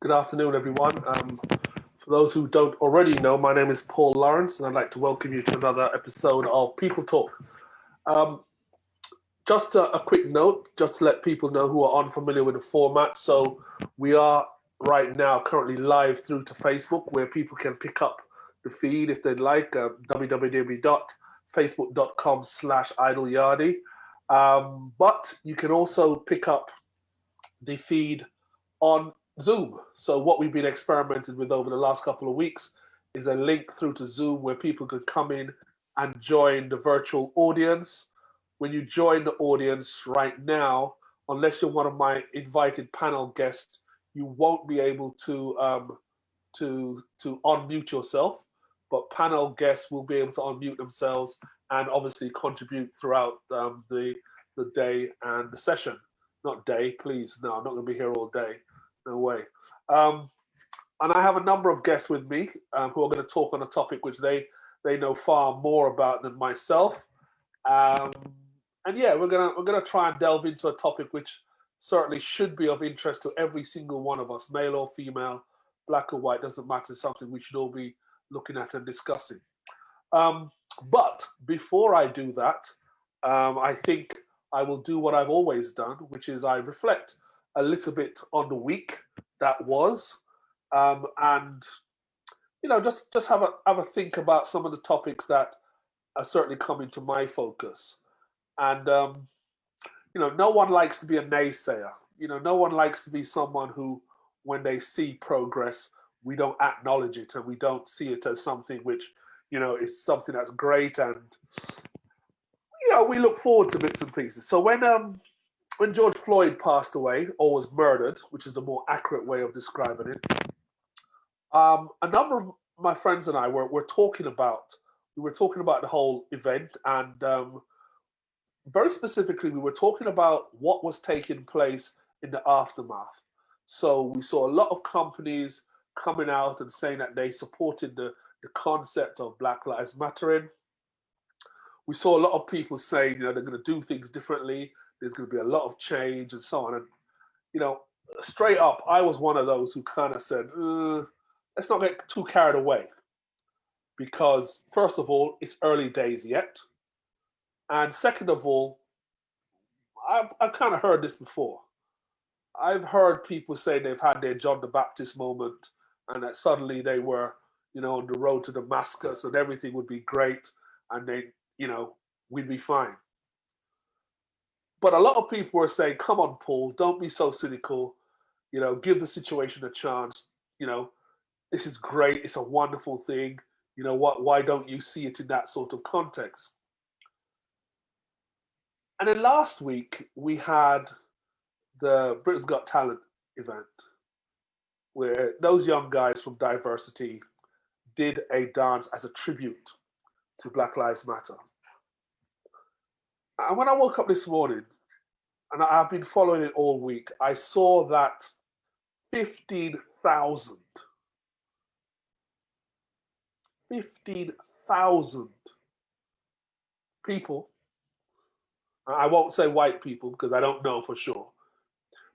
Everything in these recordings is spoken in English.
Good afternoon, everyone. For those who don't already know, my name is Paul Lawrence, and I'd like to welcome you to another episode of People Talk. Um, just a quick note, just to let people know who are unfamiliar with the format. So we are right now currently live through to Facebook, where people can pick up the feed if they'd like. www.facebook.com/idleyardie. But you can also pick up the feed on Zoom. So what we've been experimenting with over the last couple of weeks is a link through to Zoom where people could come in and join the virtual audience. When you join the audience right now, unless you're one of my invited panel guests, you won't be able to unmute yourself. But panel guests will be able to unmute themselves and obviously contribute throughout the day and the session. Not day, please. No, I'm not going to be here all day. No way. Um, and I have a number of guests with me who are going to talk on a topic which they know far more about than myself. Um, and yeah, we're gonna try and delve into a topic which certainly should be of interest to every single one of us, male or female, black or white, doesn't matter. Something we should all be looking at and discussing. Um, but before I do that, I think I will do what I've always done, which is I reflect a little bit on the week that was, and just have a think about some of the topics that are certainly coming to my focus. And no one likes to be a naysayer. No one likes to be someone who, when they see progress, we don't acknowledge it and we don't see it as something which is something that's great, and we look forward to bits and pieces. So when George Floyd passed away or was murdered, which is the more accurate way of describing it, a number of my friends and I were talking about the whole event, and very specifically, we were talking about what was taking place in the aftermath. So we saw a lot of companies coming out and saying that they supported the concept of Black Lives Mattering. We saw a lot of people saying, they're going to do things differently. There's going to be a lot of change and so on. And, you know, straight up, I was one of those who kind of said, let's not get too carried away. Because, first of all, it's early days yet. And second of all, I've kind of heard this before. I've heard people say they've had their John the Baptist moment and that suddenly they were, on the road to Damascus and everything would be great and we'd be fine. But a lot of people were saying, come on, Paul, don't be so cynical. Give the situation a chance. This is great. It's a wonderful thing. Why don't you see it in that sort of context? And then last week we had the Britain's Got Talent event where those young guys from Diversity did a dance as a tribute to Black Lives Matter. And when I woke up this morning, and I've been following it all week, I saw that 15,000 people, I won't say white people because I don't know for sure,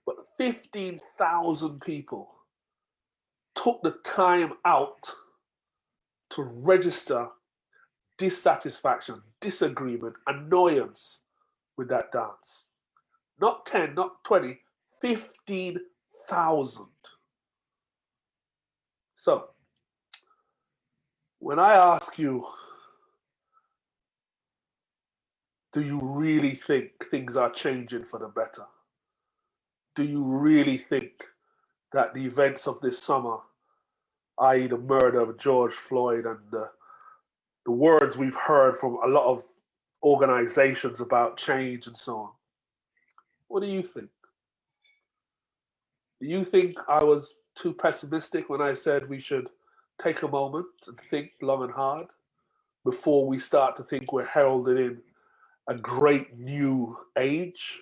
but 15,000 people took the time out to register dissatisfaction, disagreement, annoyance with that dance. Not 10, not 20, 15,000. So, when I ask you, do you really think things are changing for the better? Do you really think that the events of this summer, i.e., the murder of George Floyd and the words we've heard from a lot of organizations about change and so on, what do you think? Do you think I was too pessimistic when I said we should take a moment and think long and hard before we start to think we're heralded in a great new age?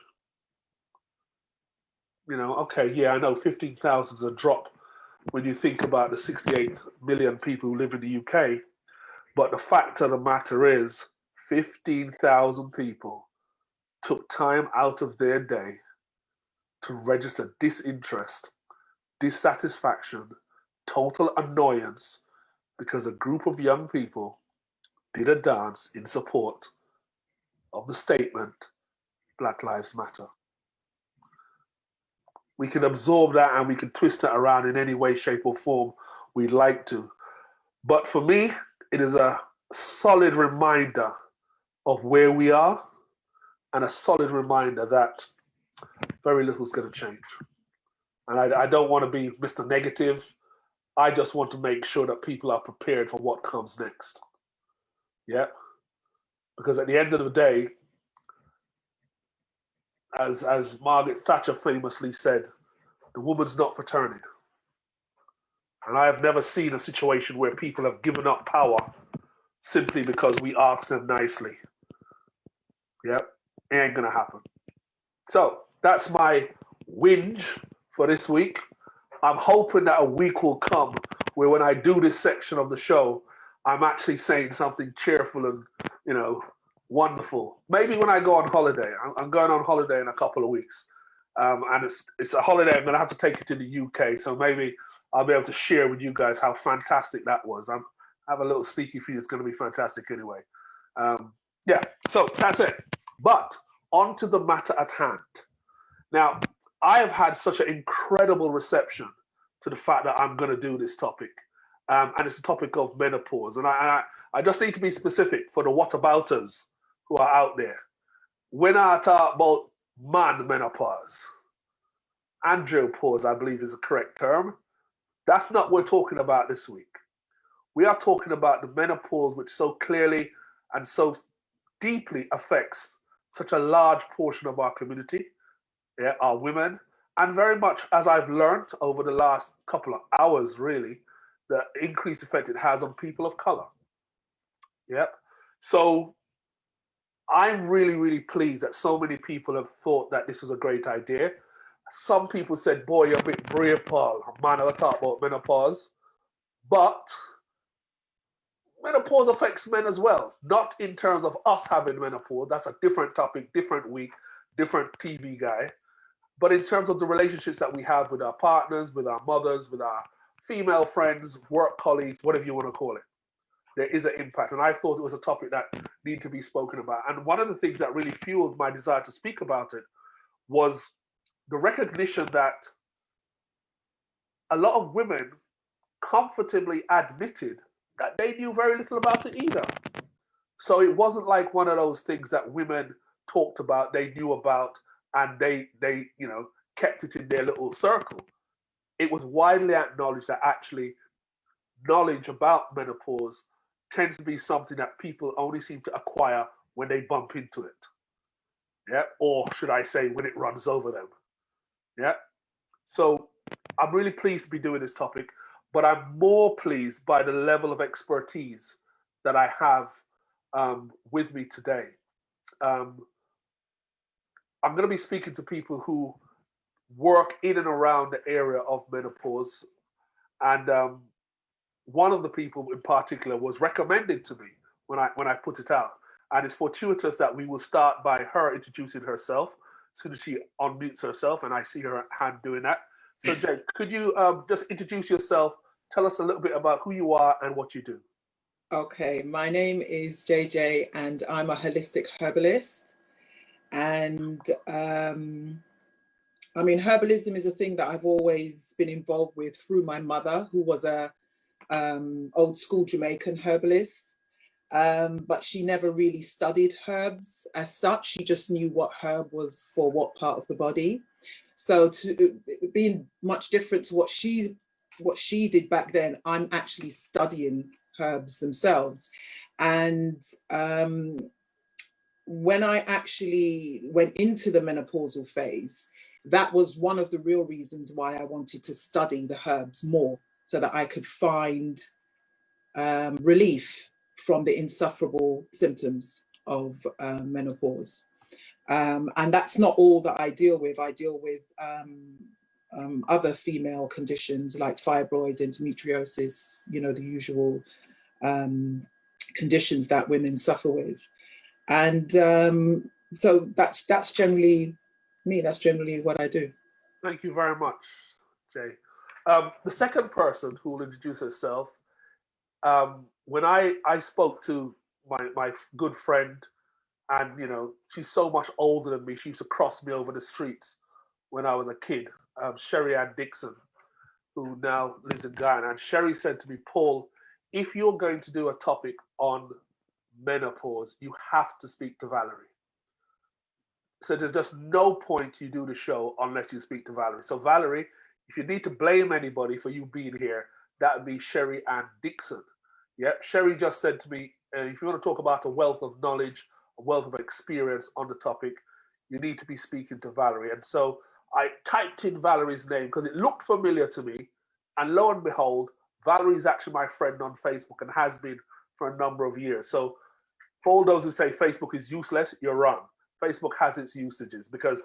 Okay, yeah, I know 15,000 is a drop when you think about the 68 million people who live in the UK. But the fact of the matter is, 15,000 people took time out of their day to register disinterest dissatisfaction, total annoyance because a group of young people did a dance in support of the statement, Black Lives Matter. We can absorb that and we can twist it around in any way, shape, or form we'd like to. But for me, it is a solid reminder of where we are and a solid reminder that very little is going to change. And I don't want to be Mr. Negative. I just want to make sure that people are prepared for what comes next. Yeah? Because at the end of the day, as Margaret Thatcher famously said, the woman's not for turning. And I have never seen a situation where people have given up power simply because we asked them nicely. Yep, it ain't gonna happen. So that's my whinge for this week. I'm hoping that a week will come where when I do this section of the show, I'm actually saying something cheerful and, wonderful. Maybe when I go on holiday. I'm going on holiday in a couple of weeks. And it's a holiday. I'm going to have to take it to the UK. So maybe I'll be able to share with you guys how fantastic that was. I have a little sneaky feeling it's going to be fantastic anyway. Yeah, so that's it. But on to the matter at hand. Now, I have had such an incredible reception to the fact that I'm going to do this topic. And it's the topic of menopause. And I just need to be specific for the whatabouters who are out there. When I talk about man menopause, andropause, I believe is the correct term, that's not what we're talking about this week. We are talking about the menopause which so clearly and so deeply affects such a large portion of our community, our women, and very much, as I've learned over the last couple of hours, really, the increased effect it has on people of color. Yep. So I'm really, really pleased that so many people have thought that this was a great idea. Some people said, boy, you're a bit brave, Paul. Man, I'll talk about menopause. But menopause affects men as well. Not in terms of us having menopause. That's a different topic, different week, different TV guy. But in terms of the relationships that we have with our partners, with our mothers, with our female friends, work colleagues, whatever you want to call it, there is an impact. And I thought it was a topic that needed to be spoken about. And one of the things that really fueled my desire to speak about it was the recognition that a lot of women comfortably admitted that they knew very little about it either. So it wasn't like one of those things that women talked about, they knew about, and they kept it in their little circle. It was widely acknowledged that actually knowledge about menopause tends to be something that people only seem to acquire when they bump into it. Yeah, or should I say when it runs over them. Yeah. So I'm really pleased to be doing this topic, but I'm more pleased by the level of expertise that I have with me today. I'm going to be speaking to people who work in and around the area of menopause. And one of the people in particular was recommended to me when I put it out. And it's fortuitous that we will start by her introducing herself as soon as she unmutes herself, and I see her hand doing that. So Jake, could you just introduce yourself, tell us a little bit about who you are and what you do? Okay, my name is JJ and I'm a holistic herbalist. And herbalism is a thing that I've always been involved with through my mother, who was a old school Jamaican herbalist. But she never really studied herbs as such. She just knew what herb was for what part of the body. So to being much different to what she did back then, I'm actually studying herbs themselves. And when I actually went into the menopausal phase, that was one of the real reasons why I wanted to study the herbs more, so that I could find relief from the insufferable symptoms of menopause. And that's not all that I deal with. I deal with other female conditions like fibroids, endometriosis, the usual conditions that women suffer with. And so that's generally me. That's generally what I do. Thank you very much, Jay. The second person who will introduce herself, when I spoke to my good friend, and she's so much older than me. She used to cross me over the streets when I was a kid. Sherry Ann Dixon, who now lives in Ghana, and Sherry said to me, Paul, if you're going to do a topic on menopause, you have to speak to Valerie. So there's just no point you do the show unless you speak to Valerie. So Valerie, if you need to blame anybody for you being here, that would be Sherry Ann Dixon. Yeah, Sherry just said to me, if you want to talk about a wealth of knowledge, a wealth of experience on the topic, you need to be speaking to Valerie. And so I typed in Valerie's name because it looked familiar to me. And lo and behold, Valerie is actually my friend on Facebook and has been for a number of years. So for all those who say Facebook is useless, you're wrong. Facebook has its usages because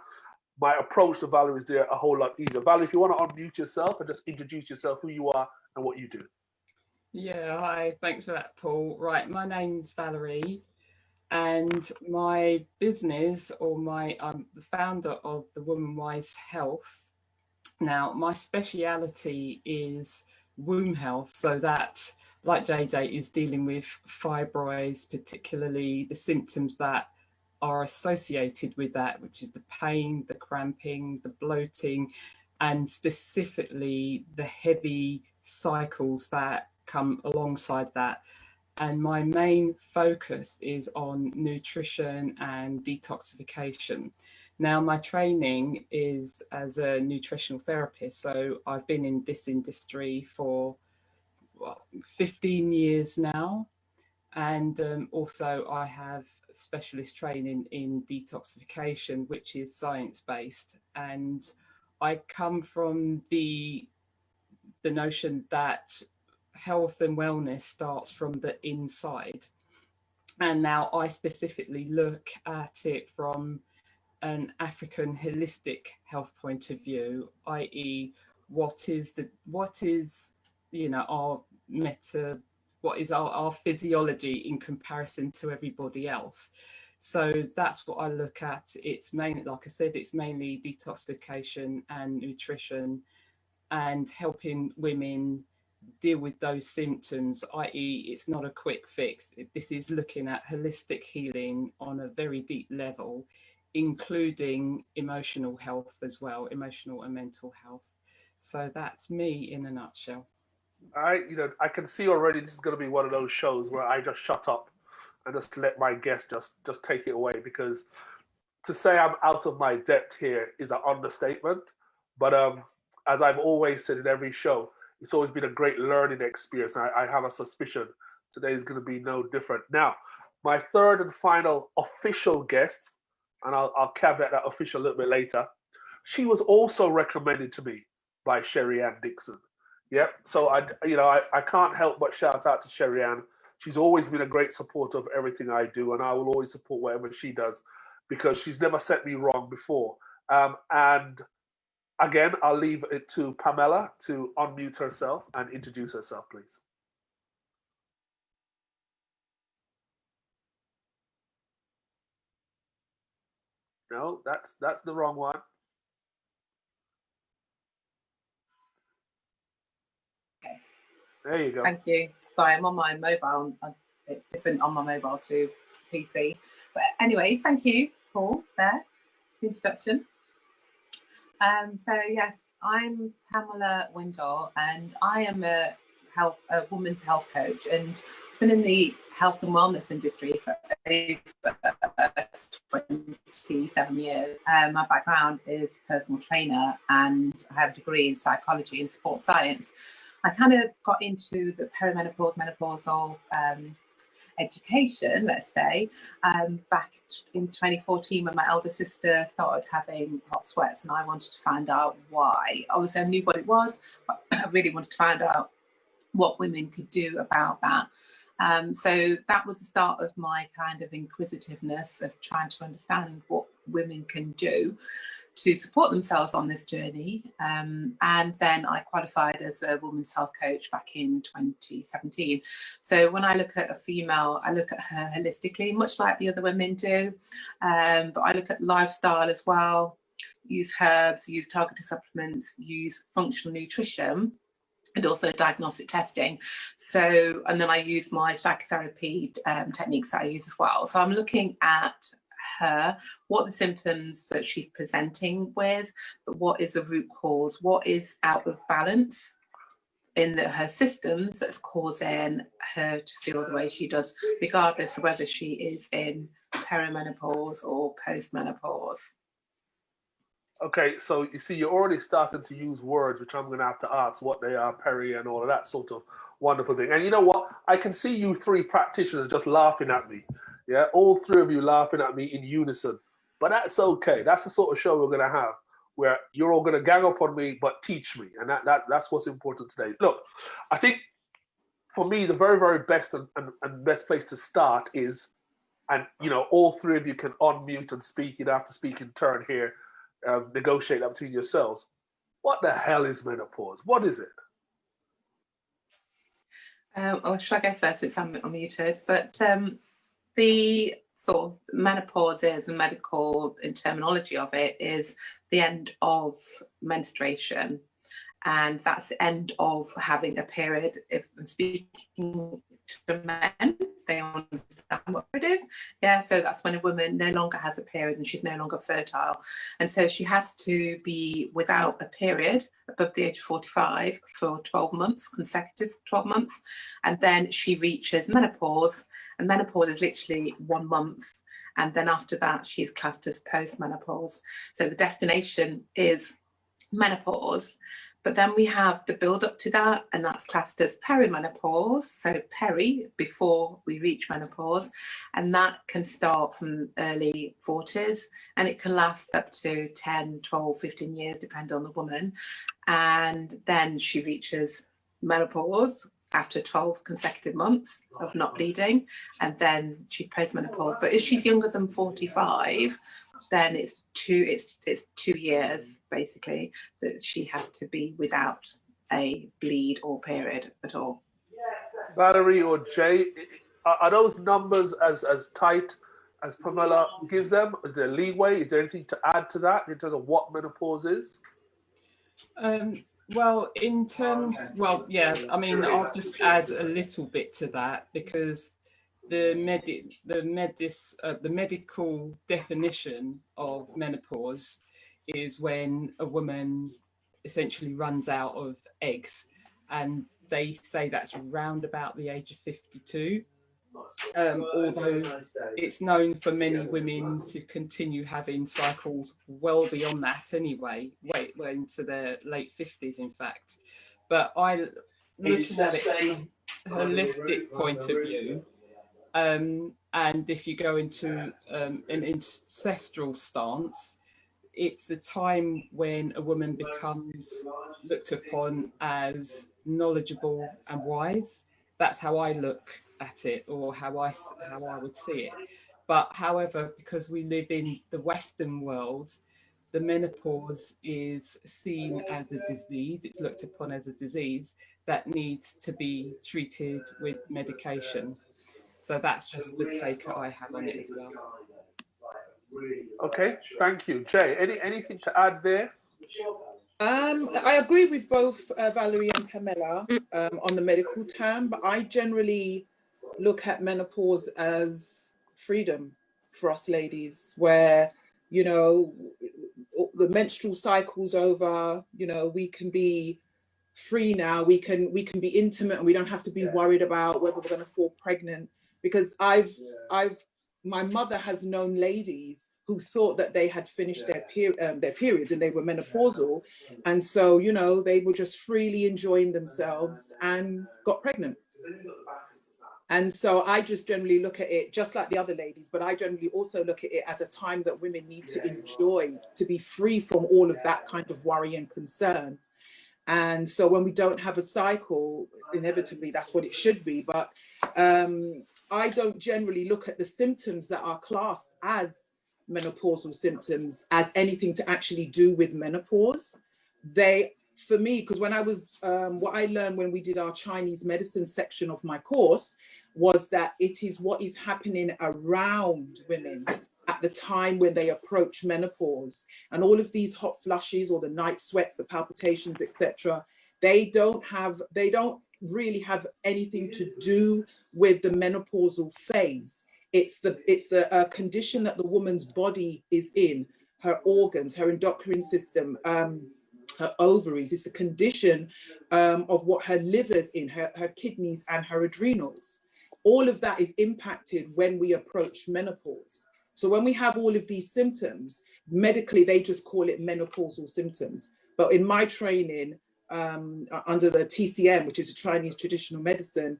my approach to Valerie is there a whole lot easier. Valerie, if you want to unmute yourself and just introduce yourself, who you are and what you do. Yeah, hi, thanks for that, Paul. Right, my name's Valerie, and my business, I'm the founder of the Woman Wise Health. Now, my speciality is womb health, so that, like JJ, is dealing with fibroids, particularly the symptoms that are associated with that, which is the pain, the cramping, the bloating, and specifically the heavy cycles that come alongside that. And my main focus is on nutrition and detoxification. Now, my training is as a nutritional therapist, so I've been in this industry for 15 years now. And also I have specialist training in detoxification, which is science-based. And I come from the notion that health and wellness starts from the inside. And now I specifically look at it from an African holistic health point of view, i.e., what is our what is our physiology in comparison to everybody else. So that's what I look at. It's mainly, like I said, it's mainly detoxification and nutrition and helping women deal with those symptoms, i.e., it's not a quick fix. This is looking at holistic healing on a very deep level, including emotional health as well, emotional and mental health. So that's me in a nutshell. I can see already this is going to be one of those shows where I just shut up and just let my guest just take it away, because to say I'm out of my depth here is an understatement. But as I've always said in every show, it's always been a great learning experience. I have a suspicion today is going to be no different. Now, my third and final official guest, and I'll caveat that official a little bit later, she was also recommended to me by Sherry Ann Dixon. Yeah, so I can't help but shout out to Sherry Ann. She's always been a great supporter of everything I do, and I will always support whatever she does because she's never set me wrong before. And again, I'll leave it to Pamela to unmute herself and introduce herself, please. No, that's the wrong one. There you go. Thank you. Sorry, I'm on my mobile. It's different on my mobile to PC. But anyway, thank you, Paul, there, the introduction. So yes, I'm Pamela Windle, and I am a women's health coach, and I've been in the health and wellness industry for over 27 years. My background is personal trainer, and I have a degree in psychology and sports science. I kind of got into the perimenopause, menopausal education, let's say, back in 2014 when my elder sister started having hot sweats, and I wanted to find out why. Obviously, I knew what it was, but I really wanted to find out what women could do about that. So that was the start of my kind of inquisitiveness of trying to understand what women can do to support themselves on this journey. And then I qualified as a women's health coach back in 2017. So when I look at a female, I look at her holistically, much like the other women do. But I look at lifestyle as well, use herbs, use targeted supplements, use functional nutrition, and also diagnostic testing. So, and then I use my psychotherapy techniques that I use as well. So I'm looking at her, what the symptoms that she's presenting with, but what is the root cause, what is out of balance in her systems that's causing her to feel the way she does, regardless of whether she is in perimenopause or postmenopause. Okay, so you see, you're already starting to use words, which I'm going to have to ask what they are, peri and all of that sort of wonderful thing. And you know what? I can see you three practitioners just laughing at me. Yeah, all three of you laughing at me in unison. But that's okay. That's the sort of show we're going to have, where you're all going to gang up on me, but teach me. And that's what's important today. Look, I think for me, the very, very best and best place to start is, and you know, all three of you can unmute and speak. You'd have to speak in turn here. Negotiate that between yourselves. What the hell is menopause? What is it? Or should I go first since I'm unmuted? But the sort of menopause is, the medical terminology of it, is the end of menstruation. And that's the end of having a period. If I'm speaking to men, they understand what it is. Yeah, so that's when a woman no longer has a period and she's no longer fertile. And so she has to be without a period above the age of 45 for 12 months, consecutive 12 months. And then she reaches menopause. And menopause is literally 1 month. And then after that, she's classed as postmenopause. So the destination is menopause. But then we have the build up to that, and that's classed as perimenopause. So peri, before we reach menopause, and that can start from early 40s, and it can last up to 10, 12, 15 years, depending on the woman. And then she reaches menopause after 12 consecutive months of not bleeding, and then she's postmenopause. But if she's younger than 45, then it's 2 years basically that she has to be without a bleed or period at all. Valerie or Jay, are those numbers as tight as Pamela gives them? Is there leeway? Is there anything to add to that in terms of what menopause is? Well, in terms, well, yeah, I mean, I'll just add a little bit to that, because the medical definition of menopause is when a woman essentially runs out of eggs, and they say that's around about the age of 52. Although it's known for many women to continue having cycles well beyond that anyway, well into their late 50s in fact. But looking at it from a holistic point of view, and if you go into an ancestral stance, it's a time when a woman becomes looked upon as knowledgeable and wise. That's how I look at it, or how I would see it. But however, because we live in the Western world, the menopause is seen as a disease. It's looked upon as a disease that needs to be treated with medication. So that's just the take I have on it as well. Okay, thank you. Jay, anything to add there? I agree with both Valerie and Pamela on the medical term, but I generally look at menopause as freedom for us ladies, where, you know, the menstrual cycle's over, you know, we can be free now, we can be intimate, and we don't have to be worried about whether we're going to fall pregnant. Because my mother has known ladies who thought that they had finished their periods and they were menopausal, and so, you know, they were just freely enjoying themselves and got pregnant. And so I just generally look at it just like the other ladies, but I generally also look at it as a time that women need to enjoy, to be free from all of that kind of worry and concern. And so when we don't have a cycle, inevitably that's what it should be. But I don't generally look at the symptoms that are classed as menopausal symptoms as anything to actually do with menopause. They, for me, because when I was, what I learned when we did our Chinese medicine section of my course was that it is what is happening around women at the time when they approach menopause. And all of these hot flushes or the night sweats, the palpitations, etc., they don't really have anything to do with the menopausal phase. It's the condition that the woman's body is in, her organs, her endocrine system, her ovaries. It's the condition of what her liver's in, her kidneys and her adrenals. All of that is impacted when we approach menopause. So when we have all of these symptoms, medically, they just call it menopausal symptoms. But in my training, under the TCM, which is a Chinese traditional medicine,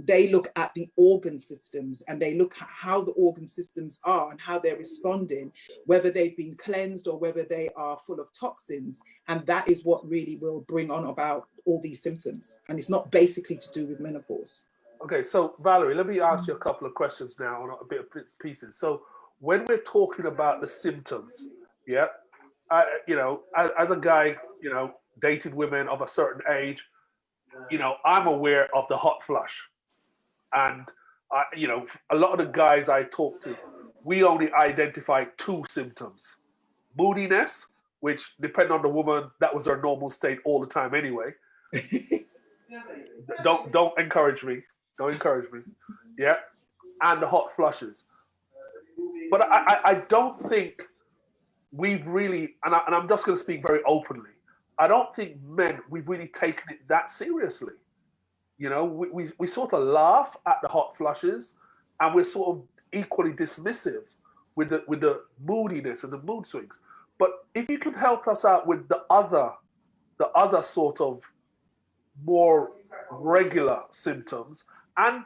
they look at the organ systems, and they look at how the organ systems are and how they're responding, whether they've been cleansed or whether they are full of toxins. And that is what really will bring on about all these symptoms. And it's not basically to do with menopause. Okay, so Valerie, let me ask you a couple of questions now on a bit of pieces. So when we're talking about the symptoms, yeah, as a guy, dated women of a certain age, I'm aware of the hot flush. And, a lot of the guys I talk to, we only identify 2 symptoms. Moodiness, which depending on the woman, that was their normal state all the time anyway. Don't encourage me. Don't encourage me. Yeah. And the hot flushes. But I don't think we've really, and I'm just going to speak very openly, I don't think we've really taken it that seriously. We sort of laugh at the hot flushes, and we're sort of equally dismissive with the moodiness and the mood swings. But if you can help us out with the other sort of more regular symptoms, and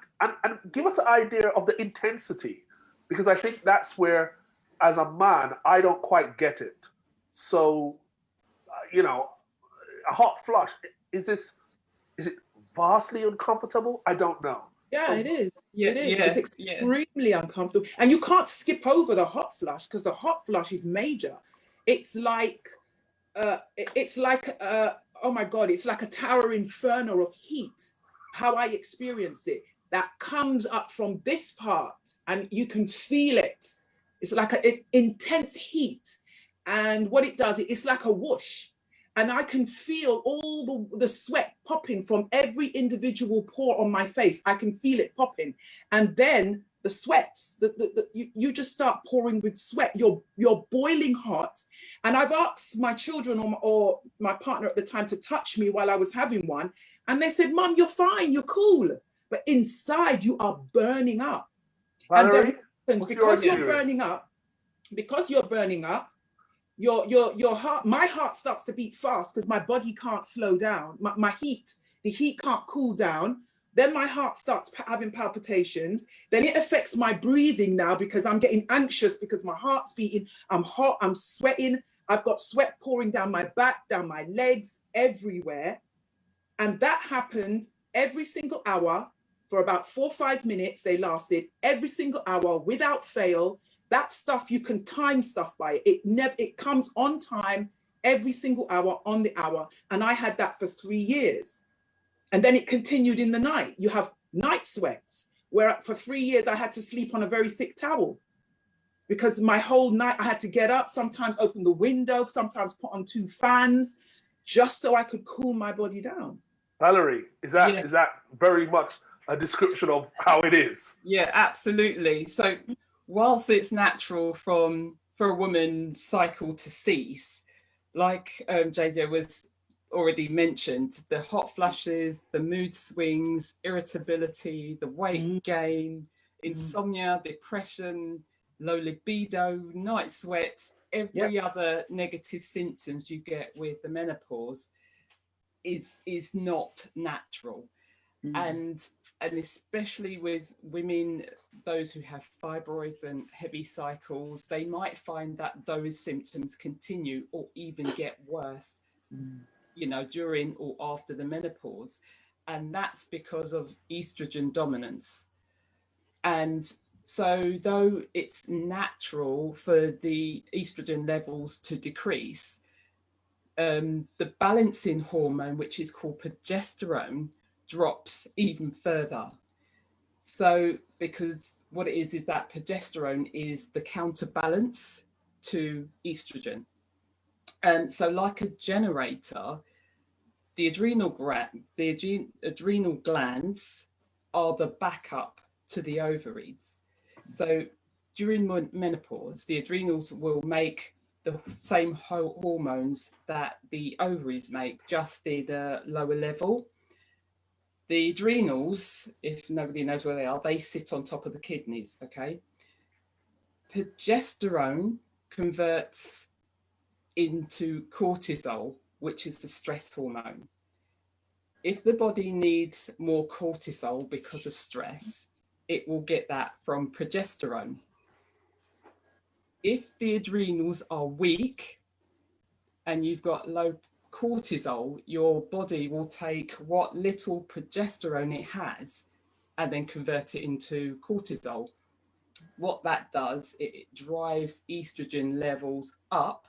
give us an idea of the intensity, because I think that's where, as a man, I don't quite get it. So, a hot flush, is it vastly uncomfortable? I don't know. Yeah, So, it is. Yeah, it is. yeah, It's extremely uncomfortable. And you can't skip over the hot flush, because the hot flush is major. It's like, oh my God, it's like a tower inferno of heat, how I experienced it, that comes up from this part, and you can feel it. It's like an intense heat. And what it does, it's like a whoosh. And I can feel all the sweat popping from every individual pore on my face. I can feel it popping. And then the sweats, you just start pouring with sweat. You're boiling hot. And I've asked my children or my partner at the time to touch me while I was having one. And they said, Mom, you're fine, you're cool. But inside you are burning up. Valerie, and then because you're burning up, your heart, my heart starts to beat fast because my body can't slow down. The heat can't cool down. Then my heart starts having palpitations. Then it affects my breathing now, because I'm getting anxious because my heart's beating. I'm hot, I'm sweating. I've got sweat pouring down my back, down my legs, everywhere. And that happened every single hour for about 4 or 5 minutes. They lasted every single hour without fail. That stuff, you can time stuff by it. It comes on time every single hour on the hour. And I had that for 3 years. And then it continued in the night. You have night sweats, where for 3 years I had to sleep on a very thick towel, because my whole night I had to get up, sometimes open the window, sometimes put on 2 fans, just so I could cool my body down. Valerie, is that very much a description of how it is? Yeah, absolutely. So whilst it's natural for a woman's cycle to cease, like JJ was already mentioned, the hot flushes, the mood swings, irritability, the weight gain, insomnia, depression, low libido, night sweats, every other negative symptoms you get with the menopause is not natural. And especially with women, those who have fibroids and heavy cycles, they might find that those symptoms continue or even get worse, during or after the menopause. And that's because of estrogen dominance. And so though it's natural for the estrogen levels to decrease, the balancing hormone, which is called progesterone, drops even further. So because what it is that progesterone is the counterbalance to estrogen. So like a generator, the adrenal glands are the backup to the ovaries. So during menopause, the adrenals will make the same hormones that the ovaries make, just at a lower level. The adrenals, if nobody knows where they are, they sit on top of the kidneys, okay? Progesterone converts into cortisol, which is the stress hormone. If the body needs more cortisol because of stress, it will get that from progesterone. If the adrenals are weak and you've got low cortisol, your body will take what little progesterone it has and then convert it into cortisol. What that does, it drives estrogen levels up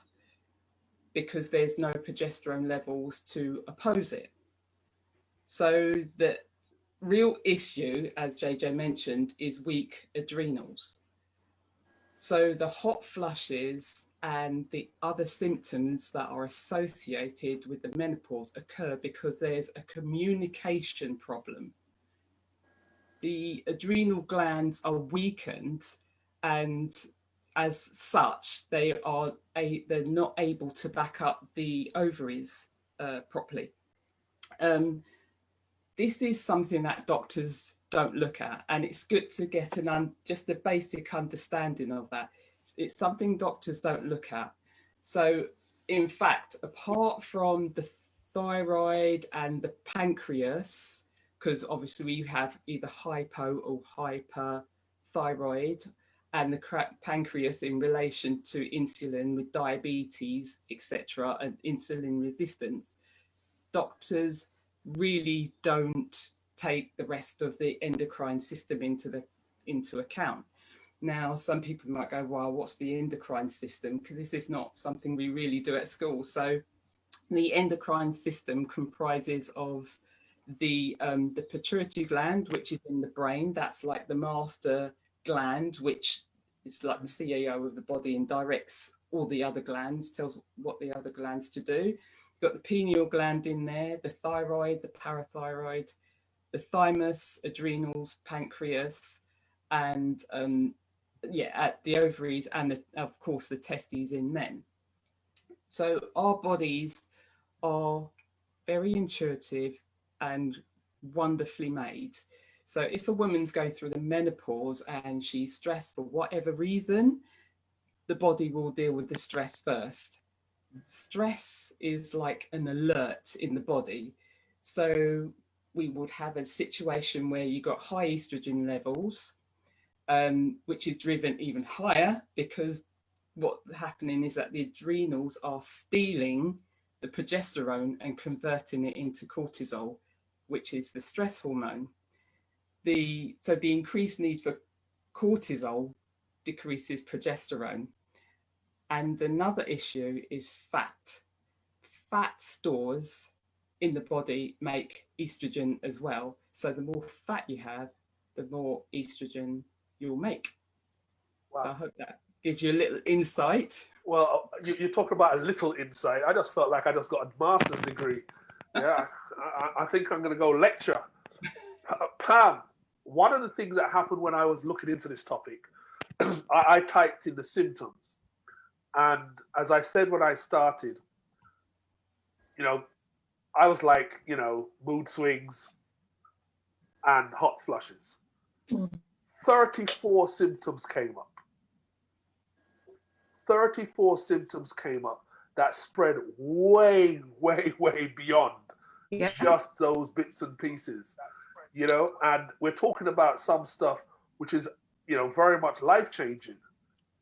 because there's no progesterone levels to oppose it. So the real issue, as JJ mentioned, is weak adrenals. So the hot flushes and the other symptoms that are associated with the menopause occur because there's a communication problem. The adrenal glands are weakened, and as such, they're not able to back up the ovaries properly. This is something that doctors don't look at, and it's good to get just a basic understanding of that. It's something doctors don't look at. So in fact, apart from the thyroid and the pancreas, because obviously we have either hypo or hyperthyroid, and the pancreas in relation to insulin with diabetes, etc., and insulin resistance, doctors really don't take the rest of the endocrine system into account. Now, some people might go, well, what's the endocrine system? Because this is not something we really do at school. So the endocrine system comprises of the pituitary gland, which is in the brain. That's like the master gland, which is like the CEO of the body and directs all the other glands, tells what the other glands to do. You've got the pineal gland in there, the thyroid, the parathyroid, the thymus, adrenals, pancreas, and at the ovaries, and of course the testes in men. So our bodies are very intuitive and wonderfully made. So if a woman's going through the menopause and she's stressed for whatever reason, the body will deal with the stress first. Stress is like an alert in the body. So we would have a situation where you got high estrogen levels, which is driven even higher because what's happening is that the adrenals are stealing the progesterone and converting it into cortisol, which is the stress hormone. So the increased need for cortisol decreases progesterone. And another issue is fat. Fat stores in the body make estrogen as well. So the more fat you have, the more estrogen you'll make. Wow. So I hope that gives you a little insight. Well, you talk about a little insight. I just felt like I just got a master's degree. Yeah, I think I'm going to go lecture. Pam, one of the things that happened when I was looking into this topic, I typed in the symptoms. And as I said when I started, I was like, mood swings and hot flushes. 34 symptoms came up. 34 symptoms came up that spread way, way, way beyond just those bits and pieces, and we're talking about some stuff which is, very much life-changing.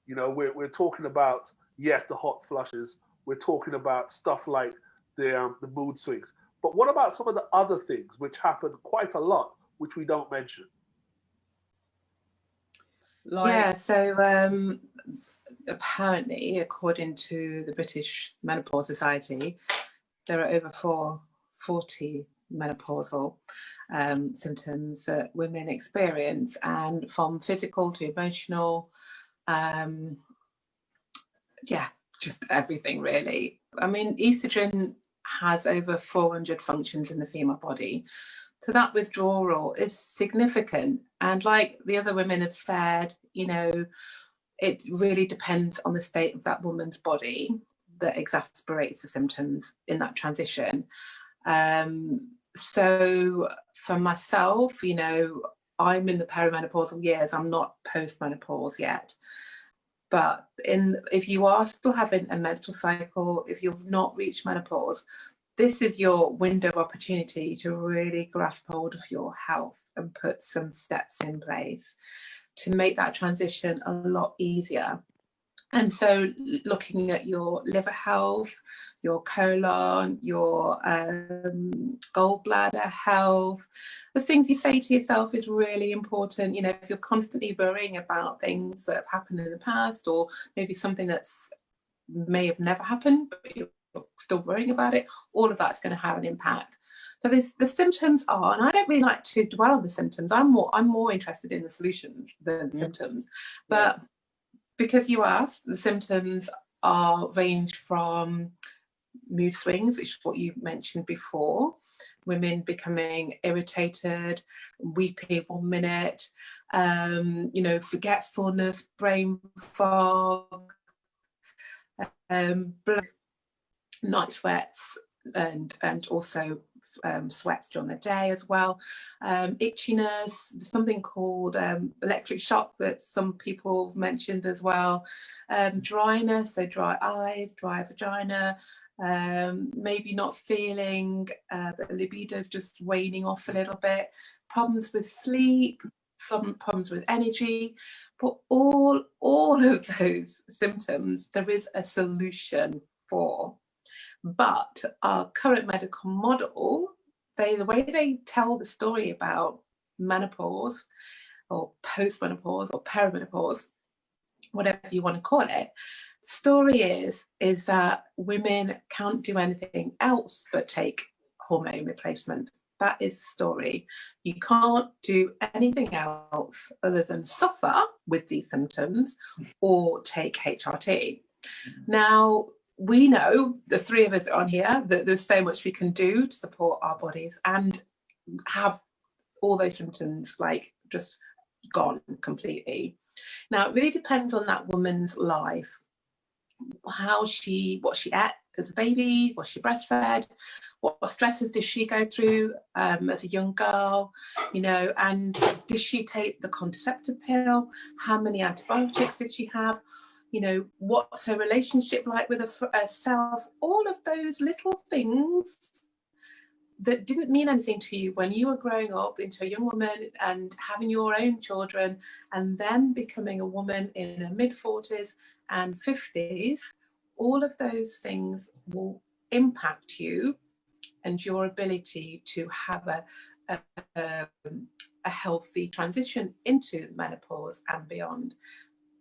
We're talking about, yes, the hot flushes. We're talking about stuff like the mood swings. But what about some of the other things which happen quite a lot, which we don't mention? So apparently, according to the British Menopause Society, there are over 40 menopausal symptoms that women experience, and from physical to emotional, yeah, just everything really. I mean, estrogen has over 400 functions in the female body, so that withdrawal is significant. And like the other women have said, you know, it really depends on the state of that woman's body that exacerbates the symptoms in that transition. So for myself, you know, I'm in the perimenopausal years. I'm not post-menopause yet. But if you are still having a menstrual cycle, if you've not reached menopause, this is your window of opportunity to really grasp hold of your health and put some steps in place to make that transition a lot easier. And so looking at your liver health, your colon, your gallbladder health, the things you say to yourself is really important. You know, if you're constantly worrying about things that have happened in the past, or maybe something that's may have never happened, but you're still worrying about it, all of that's going to have an impact. So the symptoms are, and I don't really like to dwell on the symptoms. I'm more interested in the solutions than the symptoms. But because you asked, the symptoms range from mood swings, which is what you mentioned before, women becoming irritated, weepy 1 minute, you know, forgetfulness, brain fog, night sweats, and also sweats during the day as well, itchiness, something called electric shock that some people have mentioned as well, dryness, so dry eyes, dry vagina, maybe not feeling that libido is just waning off a little bit, problems with sleep, some problems with energy. But all of those symptoms there is a solution for. But our current medical model, the way they tell the story about menopause or postmenopause or perimenopause, whatever you want to call it, the story is that women can't do anything else but take hormone replacement. That is the story. You can't do anything else other than suffer with these symptoms or take HRT. Now, we know, the three of us on here, that there's so much we can do to support our bodies and have all those symptoms like just gone completely. Now, it really depends on that woman's life, what she ate as a baby, was she breastfed, what stresses did she go through as a young girl, you know, and did she take the contraceptive pill, how many antibiotics did she have, you know, what's her relationship like with herself, all of those little things that didn't mean anything to you when you were growing up into a young woman and having your own children, and then becoming a woman in her mid-40s and 50s, all of those things will impact you and your ability to have a healthy transition into menopause and beyond.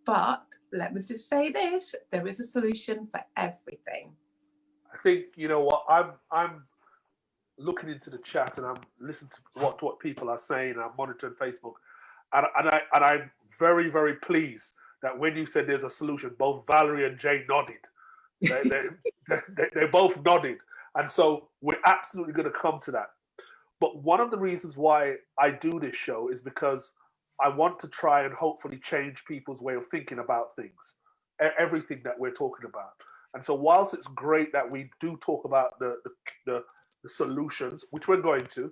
But let me just say this, there is a solution for everything. I think, you know what, I'm looking into the chat and I'm listening to what people are saying. I'm monitoring Facebook, and I'm very, very pleased that when you said there's a solution, both Valerie and Jay nodded. They both nodded, and so we're absolutely going to come to that. But one of the reasons why I do this show is because I want to try and hopefully change people's way of thinking about things, everything that we're talking about. And so whilst it's great that we do talk about the solutions, which we're going to,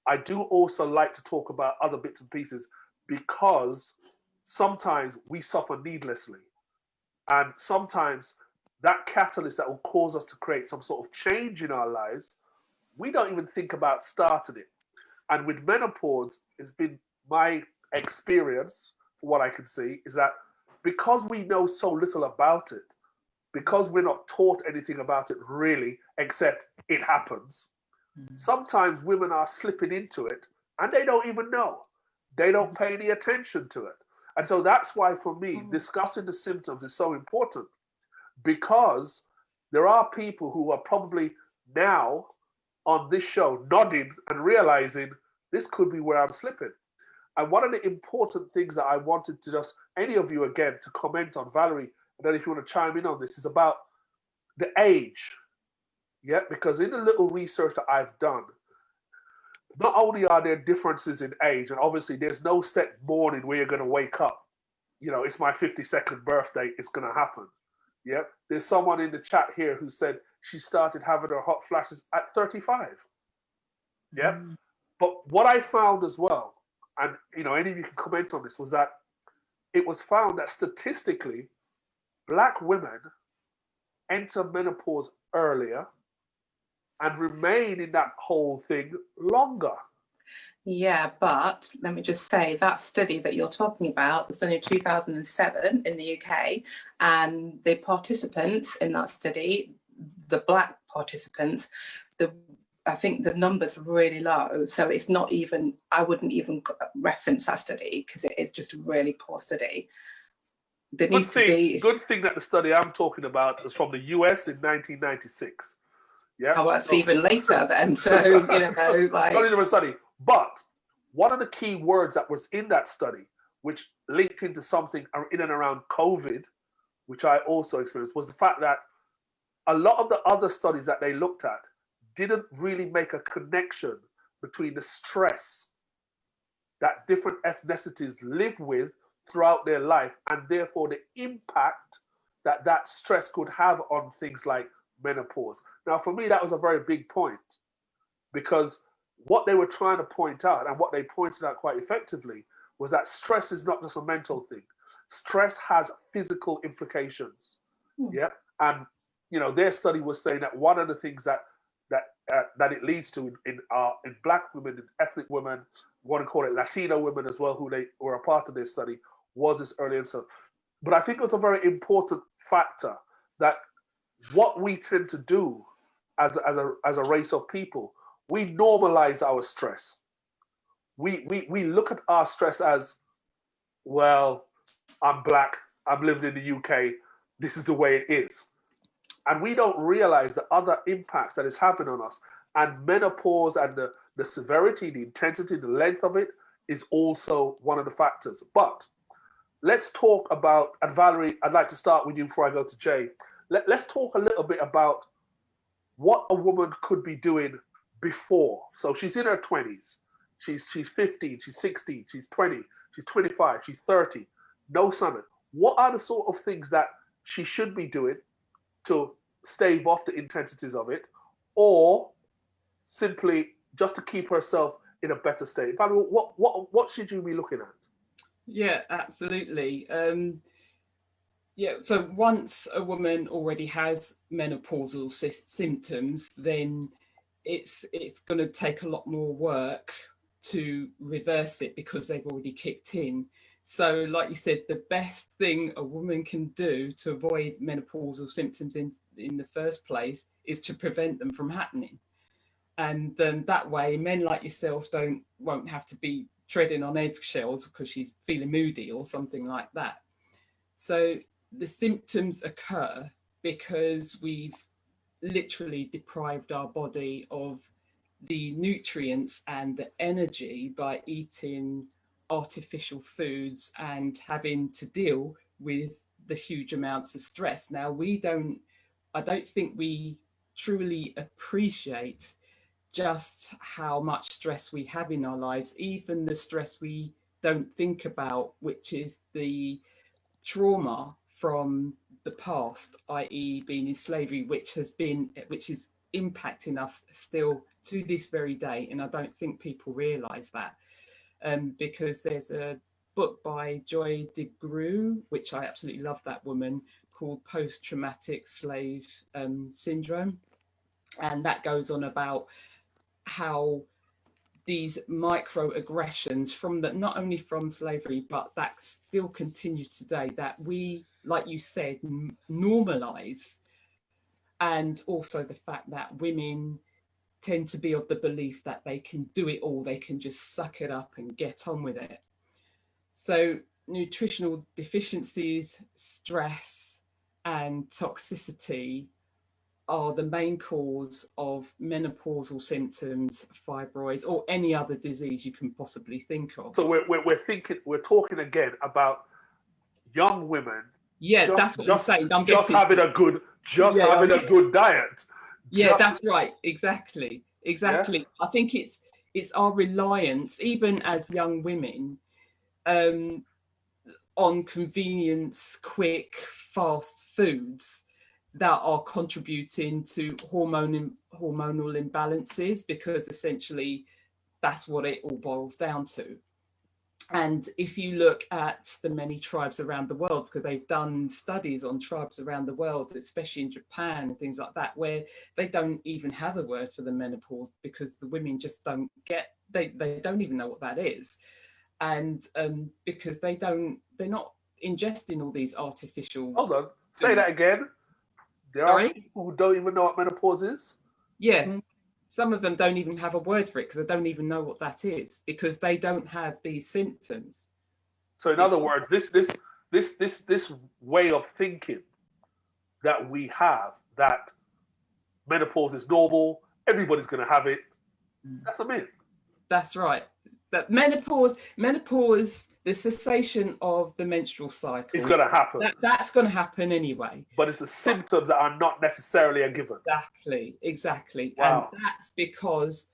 I do also like to talk about other bits and pieces, because sometimes we suffer needlessly. And sometimes that catalyst that will cause us to create some sort of change in our lives, we don't even think about starting it. And with menopause, it's been my experience, for what I can see, is that because we know so little about it, because we're not taught anything about it really, except it happens, sometimes women are slipping into it and they don't even know. They don't pay any attention to it. And so that's why, for me, discussing the symptoms is so important, because there are people who are probably now on this show, nodding and realizing this could be where I'm slipping. And one of the important things that I wanted to just, any of you again, to comment on, Valerie, and then if you want to chime in on this, is about the age. Yeah, because in the little research that I've done, not only are there differences in age, and obviously there's no set morning where you're going to wake up. You know, it's my 52nd birthday, it's going to happen. Yeah, there's someone in the chat here who said she started having her hot flashes at 35. Yeah, but what I found as well, and you know, any of you can comment on this, was that it was found that statistically, Black women enter menopause earlier and remain in that whole thing longer. Yeah, but let me just say that study that you're talking about was done in 2007 in the UK, and the participants in that study, the Black participants, I think the numbers are really low. So it's not even, I wouldn't even reference that study because it is just a really poor study. There needs to be. Good thing that the study I'm talking about is from the US in 1996. Yeah. Oh, well, that's even later then. So, you know, like. Not even a study. But one of the key words that was in that study, which linked into something in and around COVID, which I also experienced, was the fact that a lot of the other studies that they looked at didn't really make a connection between the stress that different ethnicities live with throughout their life, and therefore the impact that that stress could have on things like menopause. Now, for me, that was a very big point, because what they were trying to point out, and what they pointed out quite effectively, was that stress is not just a mental thing. Stress has physical implications. Yeah, and you know, their study was saying that one of the things that it leads to in Black women, in ethnic women, want to call it Latino women as well, who they were a part of their study, was this early onset. But I think it was a very important factor that what we tend to do as a race of people, we normalize our stress. We look at our stress as, well, I'm Black, I'm living in the UK, this is the way it is. And we don't realize the other impacts that it's having on us. And menopause and the severity, the intensity, the length of it is also one of the factors. But let's talk about, and Valerie, I'd like to start with you before I go to Jay. Let's talk a little bit about what a woman could be doing before. So she's in her 20s, she's 15, she's 16, she's 20, she's 25, she's 30, no summit. What are the sort of things that she should be doing to stave off the intensities of it, or simply just to keep herself in a better state? Valerie, what should you be looking at? Yeah, absolutely. Yeah, so once a woman already has menopausal symptoms, then it's going to take a lot more work to reverse it because they've already kicked in. So like you said, the best thing a woman can do to avoid menopausal symptoms in the first place is to prevent them from happening. And then that way, men like yourself won't have to be treading on eggshells because she's feeling moody or something like that. So the symptoms occur because we've literally deprived our body of the nutrients and the energy by eating artificial foods and having to deal with the huge amounts of stress. Now, I don't think we truly appreciate just how much stress we have in our lives, even the stress we don't think about, which is the trauma from the past, i.e. being in slavery, which is impacting us still to this very day. And I don't think people realise that, because there's a book by Joy DeGruy, which I absolutely love, that woman, called Post-Traumatic Slave Syndrome. And that goes on about how these microaggressions from not only from slavery, but that still continues today, that we, like you said, normalize. And also the fact that women tend to be of the belief that they can do it all, they can just suck it up and get on with it. So nutritional deficiencies, stress, and toxicity are the main cause of menopausal symptoms, fibroids, or any other disease you can possibly think of. So we're talking again about young women. Yeah, that's what I'm saying. I'm just having a good diet. Yeah, that's right. Exactly. Yeah? I think it's our reliance, even as young women, on convenience, quick, fast foods that are contributing to hormonal imbalances, because essentially that's what it all boils down to. And if you look at the many tribes around the world, because they've done studies on tribes around the world, especially in Japan and things like that, where they don't even have a word for the menopause, because the women just don't get, they don't even know what that is. And because they're not ingesting all these artificial. Hold on, say that again. There are people who don't even know what menopause is? Yeah. Mm-hmm. Some of them don't even have a word for it, because they don't even know what that is, because they don't have these symptoms. So in other words, this way of thinking that we have, that menopause is normal, everybody's going to have it, that's a myth. That's right. That menopause, the cessation of the menstrual cycle, is going to happen. That's going to happen anyway. But it's the symptoms that are not necessarily a given. Exactly. Wow. And that's because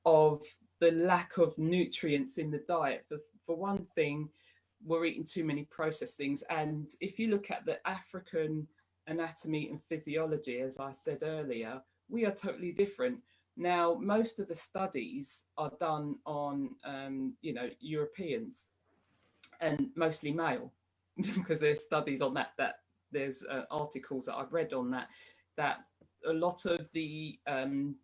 of the lack of nutrients in the diet. For one thing, we're eating too many processed things. And if you look at the African anatomy and physiology, as I said earlier, we are totally different. Now, most of the studies are done on, Europeans, and mostly male, because there's studies on that there's articles that I've read on that a lot of the, do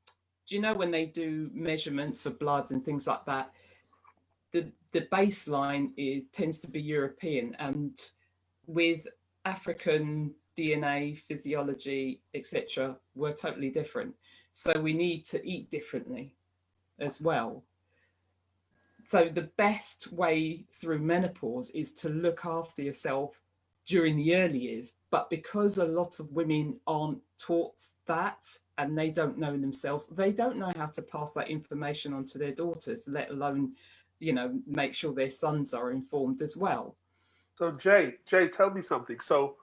you know when they do measurements for blood and things like that, the baseline tends to be European, and with African DNA, physiology, etc., we're totally different. So we need to eat differently as well. So the best way through menopause is to look after yourself during the early years. But because a lot of women aren't taught that, and they don't know themselves, they don't know how to pass that information on to their daughters, let alone, make sure their sons are informed as well. So Jay, tell me something. So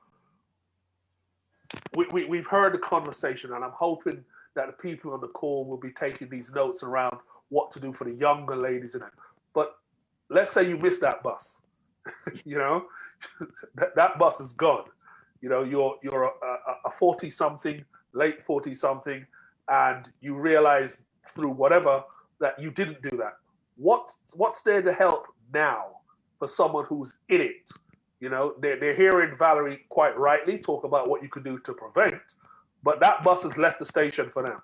we've heard the conversation, and I'm hoping that the people on the call will be taking these notes around what to do for the younger ladies in it. But let's say you missed that bus, that bus is gone. You're a 40-something, late 40-something, and you realize through whatever that you didn't do that. What's there to help now for someone who's in it? They're hearing Valerie quite rightly talk about what you could do to prevent, but that bus has left the station for them.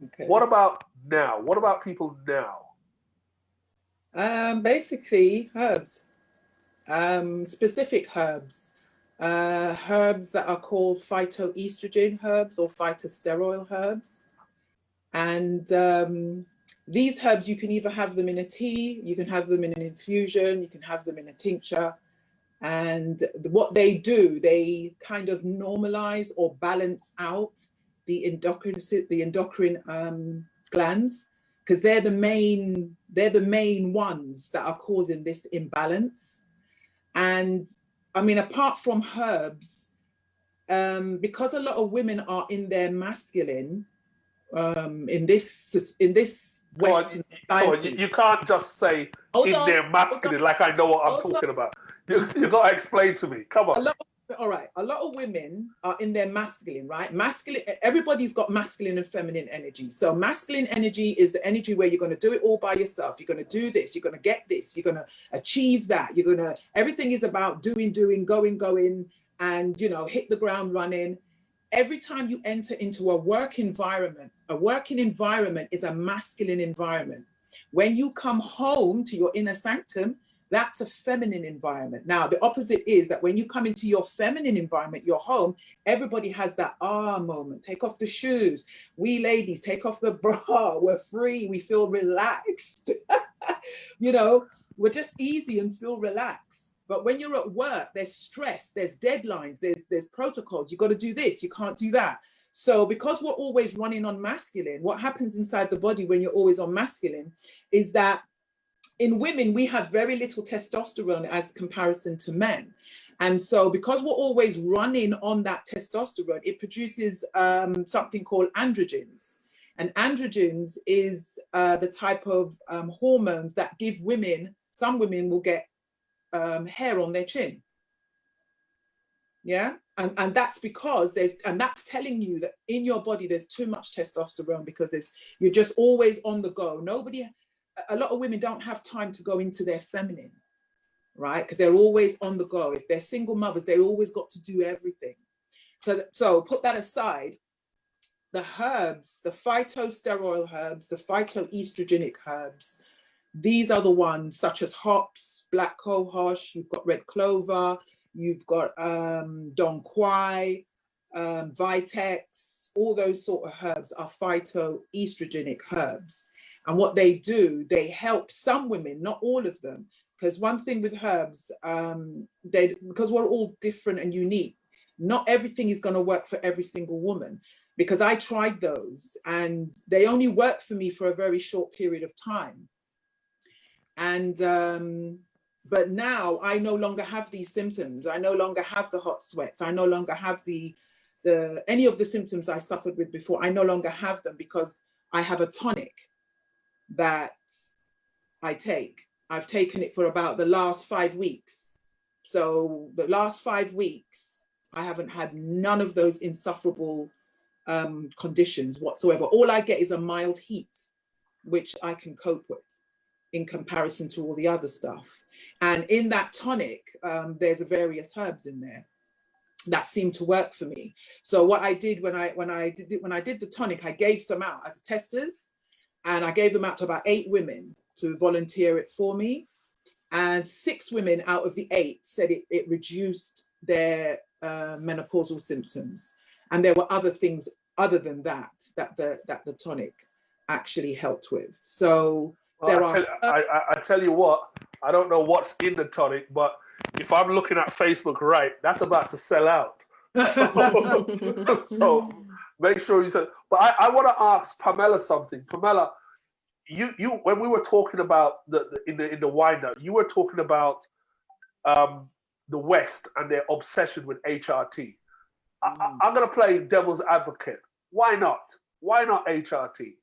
Okay. What about now? What about people now? Basically herbs, specific herbs, herbs that are called phytoestrogen herbs or phytosterol herbs. And these herbs, you can either have them in a tea, you can have them in an infusion, you can have them in a tincture. And what they do, they kind of normalize or balance out the endocrine glands, because they're the main ones that are causing this imbalance. And I mean, apart from herbs, because a lot of women are in their masculine, in this Western society. You can't just say their masculine like I know what I'm talking about. You got to explain to me. Come on. A lot of women are in their masculine, right? Masculine. Everybody's got masculine and feminine energy. So masculine energy is the energy where you're going to do it all by yourself. You're going to do this. You're going to get this. You're going to achieve that. Everything is about doing, going, and, hit the ground running. Every time you enter into a working environment is a masculine environment. When you come home to your inner sanctum, that's a feminine environment. Now, the opposite is that when you come into your feminine environment, your home, everybody has that moment. Take off the shoes. We ladies, take off the bra. We're free. We feel relaxed. We're just easy and feel relaxed. But when you're at work, there's stress, there's deadlines, there's protocols. You got to do this, you can't do that. So because we're always running on masculine, what happens inside the body when you're always on masculine is that in women, we have very little testosterone as comparison to men. And so because we're always running on that testosterone, it produces something called androgens. And androgens is the type of hormones that give women, some women will get hair on their chin. Yeah. And that's because that's telling you that in your body, there's too much testosterone because you're just always on the go. A lot of women don't have time to go into their feminine, right? Because they're always on the go. If they're single mothers, they always got to do everything. So put that aside. The herbs, the phytosterol herbs, the phytoestrogenic herbs, these are the ones such as hops, black cohosh, you've got red clover, you've got dong quai, vitex, all those sort of herbs are phytoestrogenic herbs. And what they do, they help some women, not all of them, because one thing with herbs, because we're all different and unique, not everything is going to work for every single woman. Because I tried those and they only worked for me for a very short period of time. And but now I no longer have these symptoms. I no longer have the hot sweats. I no longer have any of the symptoms I suffered with before. I no longer have them because I have a tonic that I take. I've taken it for about the last 5 weeks. So the last 5 weeks, I haven't had none of those insufferable conditions whatsoever. All I get is a mild heat, which I can cope with in comparison to all the other stuff. And in that tonic, there's various herbs in there that seem to work for me. So what I did when I did the tonic, I gave some out as testers, and I gave them out to about 8 women to volunteer it for me. And 6 women out of the 8 said it reduced their menopausal symptoms. And there were other things other than that the tonic actually helped with. So I tell you what, I don't know what's in the tonic, but if I'm looking at Facebook right, that's about to sell out. So make sure you say. But I want to ask Pamela something. Pamela, you when we were talking about in the wind up, you were talking about the West and their obsession with HRT. I'm going to play devil's advocate. Why not? Why not HRT?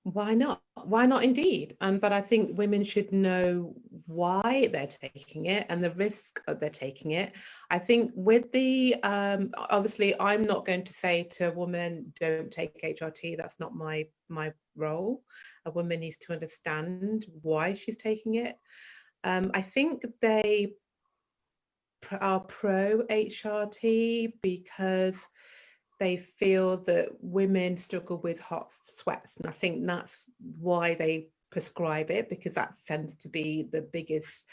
Why not? Why not indeed? But I think women should know why they're taking it and the risk of they're taking it. I think with the, obviously, I'm not going to say to a woman, don't take HRT. That's not my role. A woman needs to understand why she's taking it. I think they are pro HRT because they feel that women struggle with hot sweats, and I think that's why they prescribe it, because that tends to be the biggest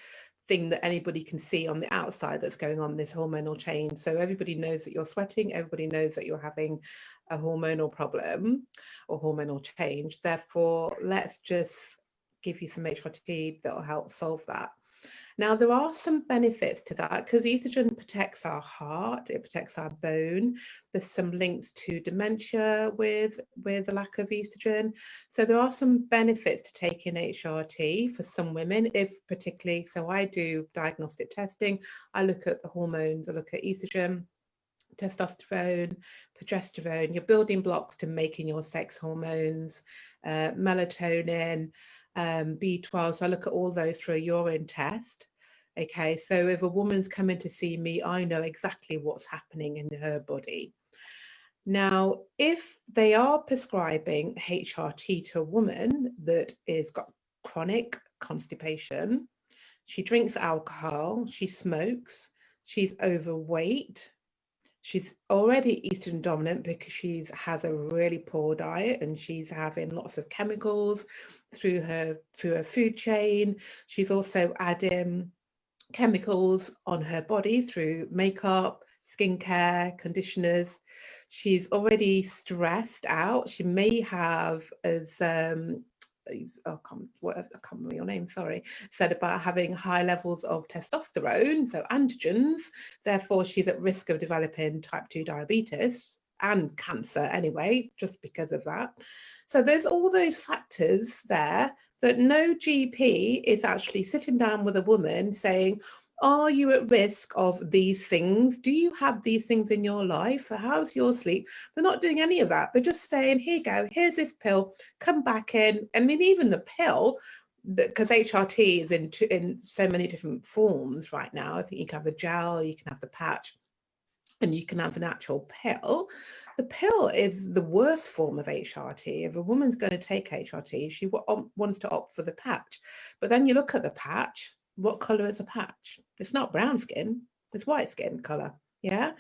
thing that anybody can see on the outside that's going on, this hormonal change. So everybody knows that you're sweating, everybody knows that you're having a hormonal problem or hormonal change, therefore let's just give you some HRT that will help solve that. Now, there are some benefits to that because estrogen protects our heart, it protects our bone. There's some links to dementia with the lack of estrogen. So there are some benefits to taking HRT for some women, if particularly, so I do diagnostic testing. I look at the hormones, I look at estrogen, testosterone, progesterone, your building blocks to making your sex hormones, melatonin, B12. So I look at all those through a urine test. Okay, so if a woman's coming to see me, I know exactly what's happening in her body. Now, if they are prescribing HRT to a woman that is got chronic constipation, she drinks alcohol, she smokes, she's overweight, she's already estrogen dominant because she has a really poor diet and she's having lots of chemicals through her food chain. She's also adding chemicals on her body through makeup, skincare, conditioners. She's already stressed out. She may have, as I can't remember your name, sorry, said about having high levels of testosterone, so androgens, therefore she's at risk of developing type 2 diabetes and cancer anyway, just because of that. So there's all those factors there that no GP is actually sitting down with a woman saying, are you at risk of these things? Do you have these things in your life? How's your sleep? They're not doing any of that. They're just saying, here you go, here's this pill, come back in. I mean, even the pill, because HRT is in so many different forms right now. I think you can have the gel, you can have the patch, and you can have an actual pill. The pill is the worst form of HRT. If a woman's going to take HRT, she wants to opt for the patch. But then you look at the patch, what color is a patch? It's not brown skin, it's white skin color. Yeah.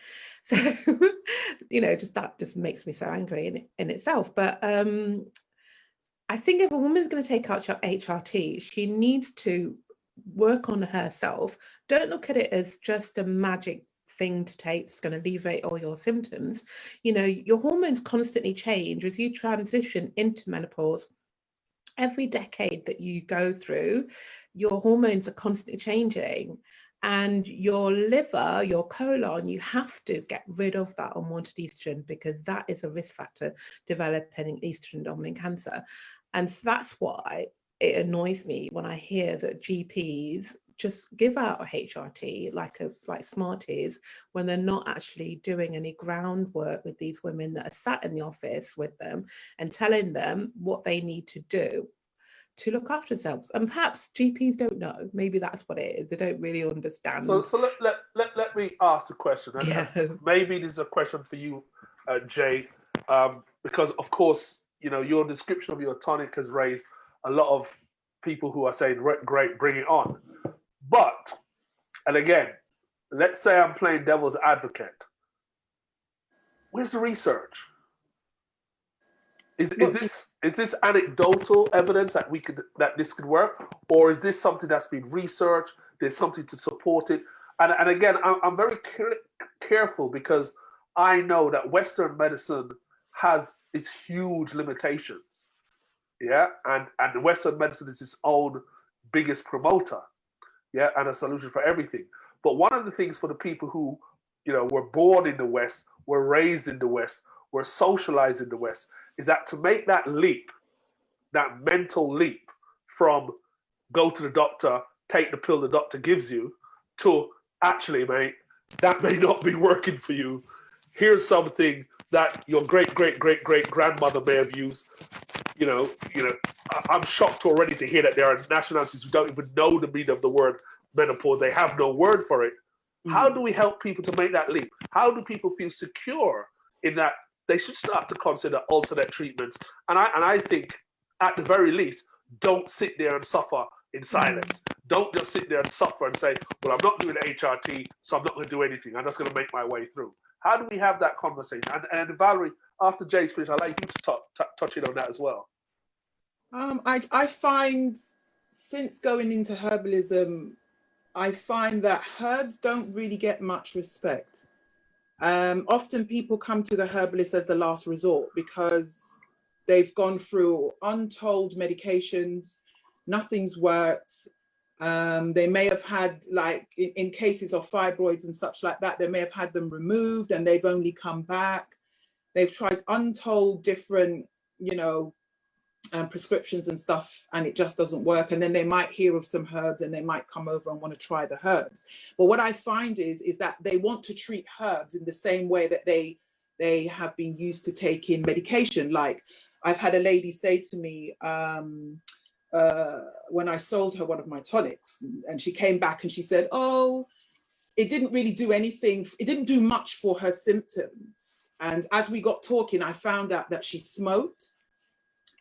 So, that just makes me so angry in itself. But I think if a woman's going to take HRT, she needs to work on herself. Don't look at it as just a magic thing to take that's going to alleviate all your symptoms. Your hormones constantly change as you transition into menopause. Every decade that you go through, your hormones are constantly changing, and your liver, your colon, you have to get rid of that unwanted estrogen, because that is a risk factor developing estrogen dominant cancer. And that's why it annoys me when I hear that GPs just give out a HRT like Smarties, when they're not actually doing any groundwork with these women that are sat in the office with them and telling them what they need to do to look after themselves. And perhaps GPs don't know. Maybe that's what it is. They don't really understand. So let me ask the question. And maybe this is a question for you, Jay, because of course, your description of your tonic has raised a lot of people who are saying, great, bring it on. But, and again, let's say I'm playing devil's advocate. Where's the research? Is this anecdotal evidence that this could work, or is this something that's been researched? There's something to support it, and again, I'm very careful, because I know that Western medicine has its huge limitations, yeah, and Western medicine is its own biggest promoter, yeah, and a solution for everything. But one of the things for the people who, were born in the West, were raised in the West, were socialized in the West, is that to make that leap, that mental leap from go to the doctor, take the pill the doctor gives you, to actually, mate, that may not be working for you. Here's something that your great grandmother may have used. I'm shocked already to hear that there are nationalities who don't even know the meaning of the word menopause. They have no word for it. How do we help people to make that leap? How do people feel secure in that they should start to consider alternate treatments? And I think, at the very least, don't sit there and suffer in silence. Don't just sit there and suffer and say, well, I'm not doing HRT, so I'm not going to do anything. I'm just going to make my way through. How do we have that conversation? And Valerie, after Jay's finished, I'd like you to touch in on that as well. I find, since going into herbalism, I find that herbs don't really get much respect. Often people come to the herbalist as the last resort, because they've gone through untold medications, nothing's worked. They may have had, like in cases of fibroids and such like that, they may have had them removed and they've only come back. They've tried untold different, prescriptions and stuff, and it just doesn't work. And then they might hear of some herbs and they might come over and want to try the herbs. But what I find is that they want to treat herbs in the same way that they have been used to taking medication. Like, I've had a lady say to me, when I sold her one of my tonics, and she came back and she said, oh, it didn't really do anything. It didn't do much for her symptoms. And as we got talking, I found out that she smoked,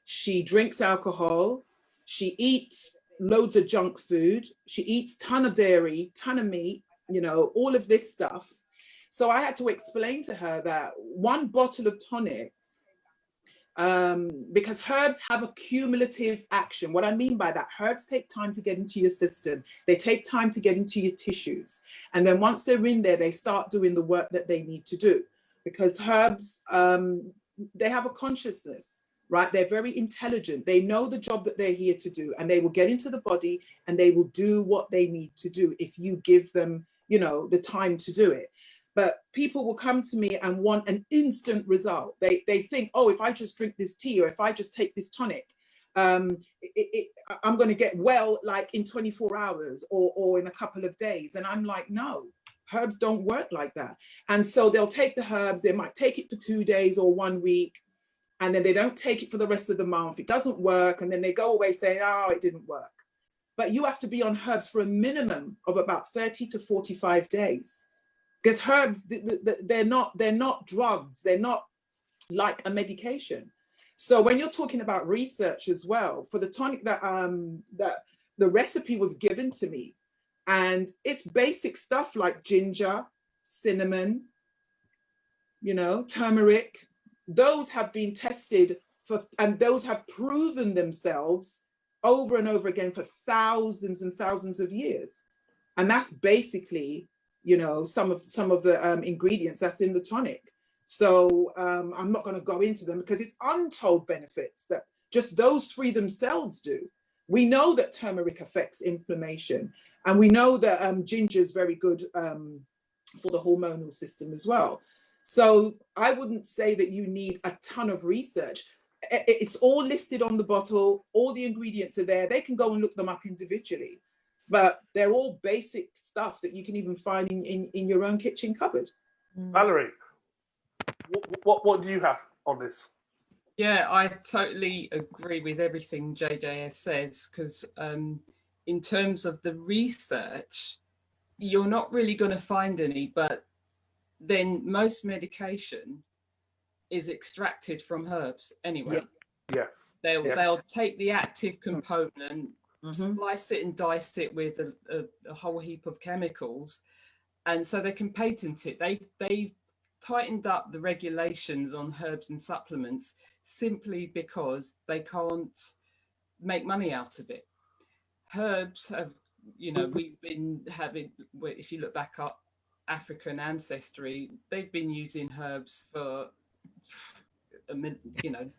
she drinks alcohol, she eats loads of junk food, she eats ton of dairy, ton of meat, all of this stuff. So I had to explain to her that one bottle of tonic, because herbs have a cumulative action. What I mean by that, herbs take time to get into your system. They take time to get into your tissues. And then once they're in there, they start doing the work that they need to do. Because herbs, they have a consciousness, right? They're very intelligent. They know the job that they're here to do, and they will get into the body and they will do what they need to do if you give them, the time to do it. But people will come to me and want an instant result. They think, oh, if I just drink this tea or if I just take this tonic, I'm going to get well like in 24 hours or in a couple of days. And I'm like, no, herbs don't work like that. And so they'll take the herbs, they might take it for 2 days or 1 week, and then they don't take it for the rest of the month. It doesn't work. And then they go away saying, oh, it didn't work. But you have to be on herbs for a minimum of about 30 to 45 days. Because herbs, they're not drugs. They're not like a medication. So when you're talking about research as well, for the tonic that the recipe was given to me, and it's basic stuff like ginger, cinnamon, turmeric. Those have been tested and those have proven themselves over and over again for thousands and thousands of years. And that's basically, some of the ingredients that's in the tonic. So I'm not going to go into them because it's untold benefits that just those 3 themselves do. We know that turmeric affects inflammation, and we know that ginger is very good for the hormonal system as well. So I wouldn't say that you need a ton of research. It's all listed on the bottle. All the ingredients are there. They can go and look them up individually. But they're all basic stuff that you can even find in your own kitchen cupboard. Valerie, what do you have on this? Yeah, I totally agree with everything JJS says, because in terms of the research, you're not really going to find any, but then most medication is extracted from herbs anyway. Yes. They'll take the active component, slice it and dice it with a whole heap of chemicals, and so they can patent it. They tightened up the regulations on herbs and supplements simply because they can't make money out of it. Herbs have, we've been having, if you look back up African ancestry, they've been using herbs for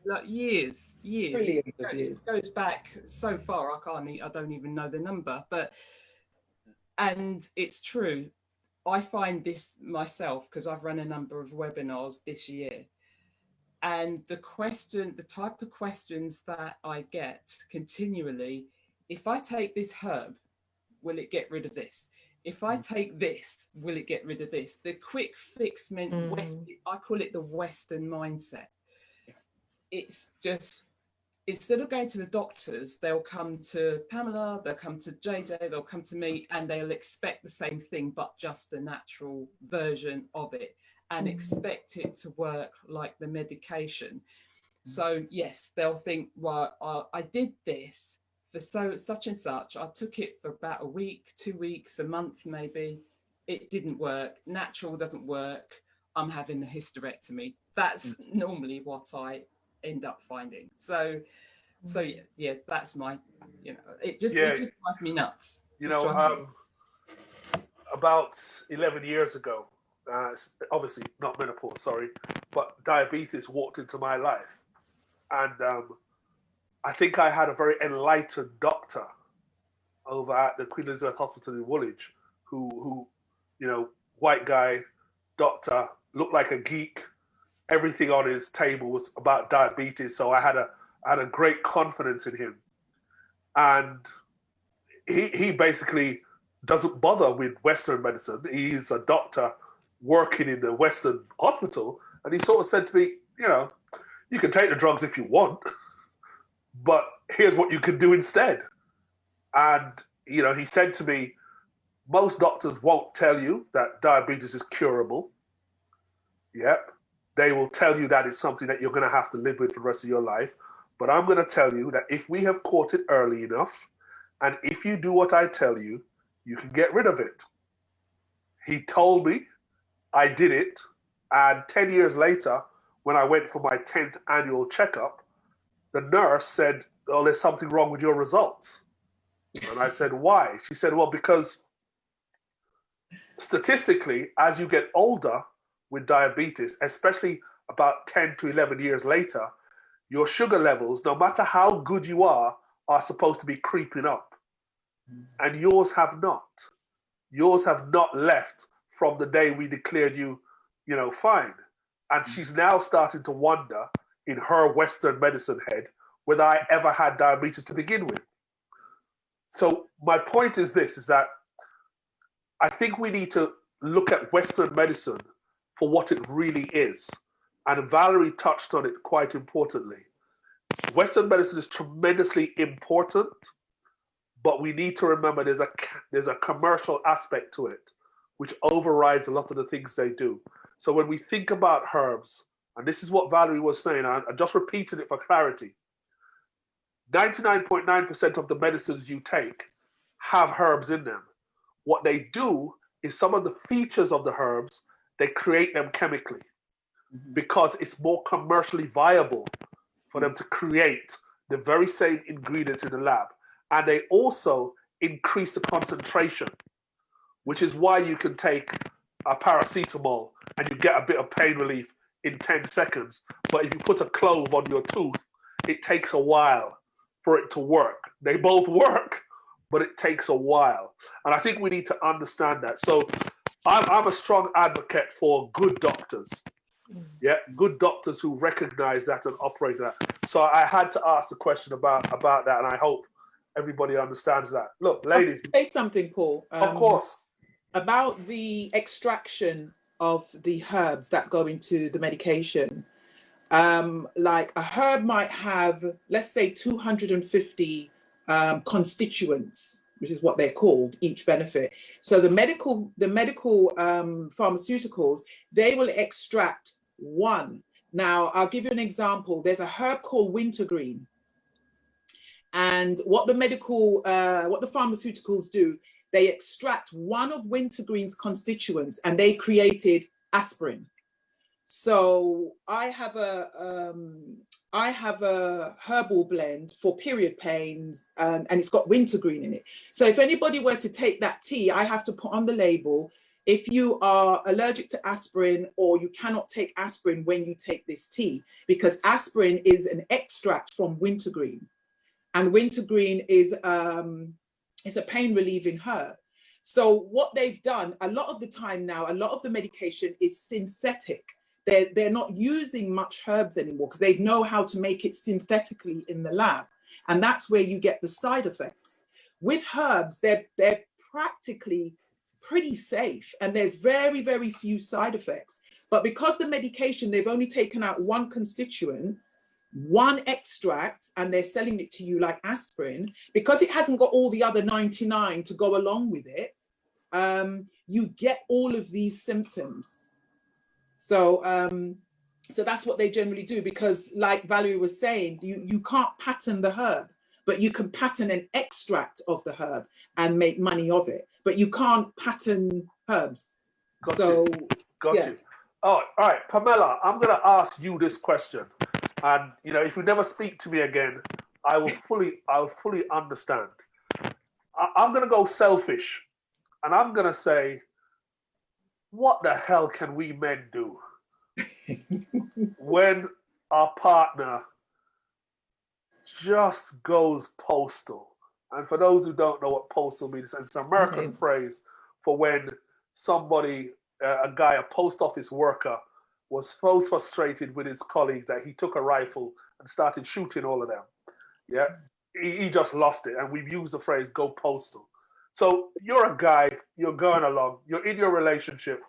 like years. It goes back so far I don't even know the number, and it's true. I find this myself because I've run a number of webinars this year, and the type of questions that I get continually: if I take this herb, will it get rid of this? If I take this, will it get rid of this? The quick fix meant I call it the Western mindset. It's just, instead of going to the doctors, they'll come to Pamela, they'll come to JJ, they'll come to me, and they'll expect the same thing, but just a natural version of it, and expect it to work like the medication. So yes, they'll think, well, I did this for such and such. I took it for about a week, 2 weeks, a month maybe. It didn't work. Natural doesn't work. I'm having a hysterectomy. That's normally what I end up finding. So yeah, that's my, it just drives me nuts. About 11 years ago, obviously not menopause, sorry, but diabetes walked into my life. And I think I had a very enlightened doctor over at the Queen Elizabeth Hospital in Woolwich, who white guy, doctor, looked like a geek. Everything on his table was about diabetes, so I had a great confidence in him. And he basically doesn't bother with Western medicine. He's a doctor working in the Western hospital, and he sort of said to me, you can take the drugs if you want, but here's what you can do instead. And, he said to me, most doctors won't tell you that diabetes is curable. Yep. They will tell you that it's something that you're going to have to live with for the rest of your life. But I'm going to tell you that if we have caught it early enough, and if you do what I tell you, you can get rid of it. He told me, I did it. And 10 years later, when I went for my 10th annual checkup, the nurse said, oh, there's something wrong with your results. And I said, why? She said, well, because statistically, as you get older with diabetes, especially about 10 to 11 years later, your sugar levels, no matter how good you are supposed to be creeping up. And yours have not. Yours have not left from the day we declared you, fine. And she's now starting to wonder in her Western medicine head whether I ever had diabetes to begin with. So my point is this, is that I think we need to look at Western medicine for what it really is. And Valerie touched on it quite importantly. Western medicine is tremendously important, but we need to remember there's a commercial aspect to it, which overrides a lot of the things they do. So when we think about herbs, and this is what Valerie was saying, I just repeated it for clarity, 99.9% of the medicines you take have herbs in them. What they do is some of the features of the herbs, they create them chemically because it's more commercially viable for them to create the very same ingredients in the lab. And they also increase the concentration, which is why you can take a paracetamol and you get a bit of pain relief in 10 seconds. But if you put a clove on your tooth, it takes a while for it to work. They both work, but it takes a while. And I think we need to understand that. So I'm a strong advocate for good doctors. Yeah, good doctors who recognize that and operate that. So I had to ask the question about that, and I hope everybody understands that. Look, ladies. Say something, Paul. Of course. About the extraction of the herbs that go into the medication. Like a herb might have, let's say, 250 constituents, which is what they're called, each benefit. So the medical pharmaceuticals, they will extract one. Now, I'll give you an example. There's a herb called wintergreen. And what the pharmaceuticals do, they extract one of wintergreen's constituents and they created aspirin. So I have a herbal blend for period pains, and it's got wintergreen in it. So if anybody were to take that tea, I have to put on the label, if you are allergic to aspirin or you cannot take aspirin when you take this tea, because aspirin is an extract from wintergreen. And wintergreen is a pain relieving herb. So what they've done, a lot of the time now, a lot of the medication is synthetic. They're not using much herbs anymore because they know how to make it synthetically in the lab. And that's where you get the side effects. With herbs, they're practically pretty safe and there's very, very few side effects. But because the medication, they've only taken out one constituent, one extract, and they're selling it to you like aspirin, because it hasn't got all the other 99 to go along with it, you get all of these symptoms. So so that's what they generally do, because like Valerie was saying, you can't patent the herb, but you can patent an extract of the herb and make money of it, but you can't patent herbs. Got you. Oh, all right, Pamela, I'm going to ask you this question. And, if you never speak to me again, I'll fully understand. I'm going to go selfish. And I'm going to say, what the hell can we men do when our partner just goes postal? And for those who don't know what postal means, it's an American phrase for when somebody, a guy, a post office worker, was so frustrated with his colleagues that he took a rifle and started shooting all of them. Yeah, he just lost it. And we've used the phrase go postal. So you're a guy, you're going along, you're in your relationship.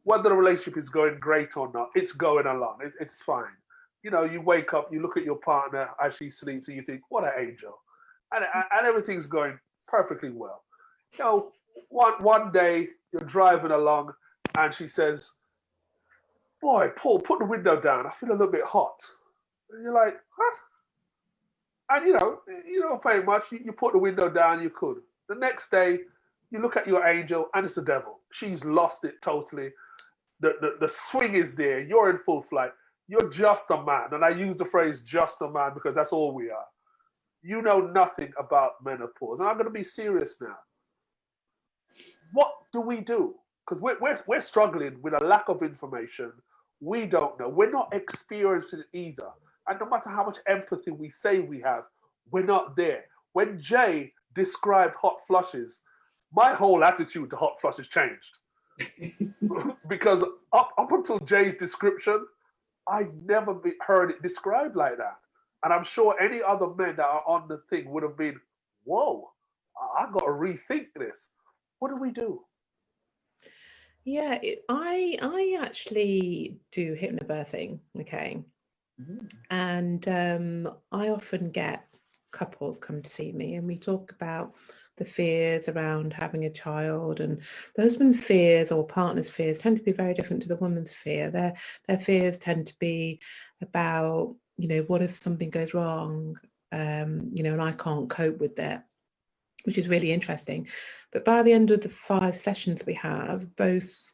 Whether the relationship is going great or not, it's going along. It's fine. You wake up, you look at your partner as she sleeps and you think, what an angel. And everything's going perfectly well. One day you're driving along and she says, boy, Paul, put the window down. I feel a little bit hot. And you're like, what? And you don't pay much. You put the window down, you could. The next day, you look at your angel and it's the devil. She's lost it totally. The swing is there. You're in full flight. You're just a man. And I use the phrase just a man because that's all we are. You know nothing about menopause. And I'm going to be serious now. What do we do? Because we're struggling with a lack of information. We don't know. We're not experiencing it either. And no matter how much empathy we say we have, we're not there. When Jay described hot flushes, my whole attitude to hot flushes changed. Because up until Jay's description, I never heard it described like that. And I'm sure any other men that are on the thing would have been, whoa, I got to rethink this. What do we do? Yeah, I actually do hypnobirthing, okay, and I often get couples come to see me, and we talk about the fears around having a child, and the husband's fears or partner's fears tend to be very different to the woman's fear. Their fears tend to be about, you know, what if something goes wrong, you know, and I can't cope with that, which is really interesting. But by the end of the 5 sessions we have, both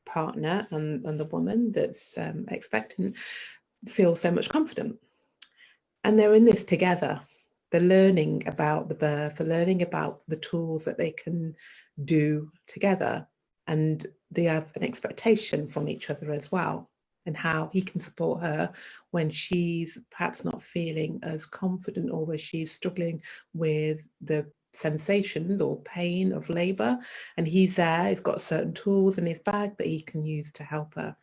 partner and the woman that's expectant feel so much confident. And they're in this together. They're learning about the birth, they're learning about the tools that they can do together. And they have an expectation from each other as well, and how he can support her when she's perhaps not feeling as confident, or where she's struggling with the sensations or pain of labor, and he's there, he's got certain tools in his bag that he can use to help her.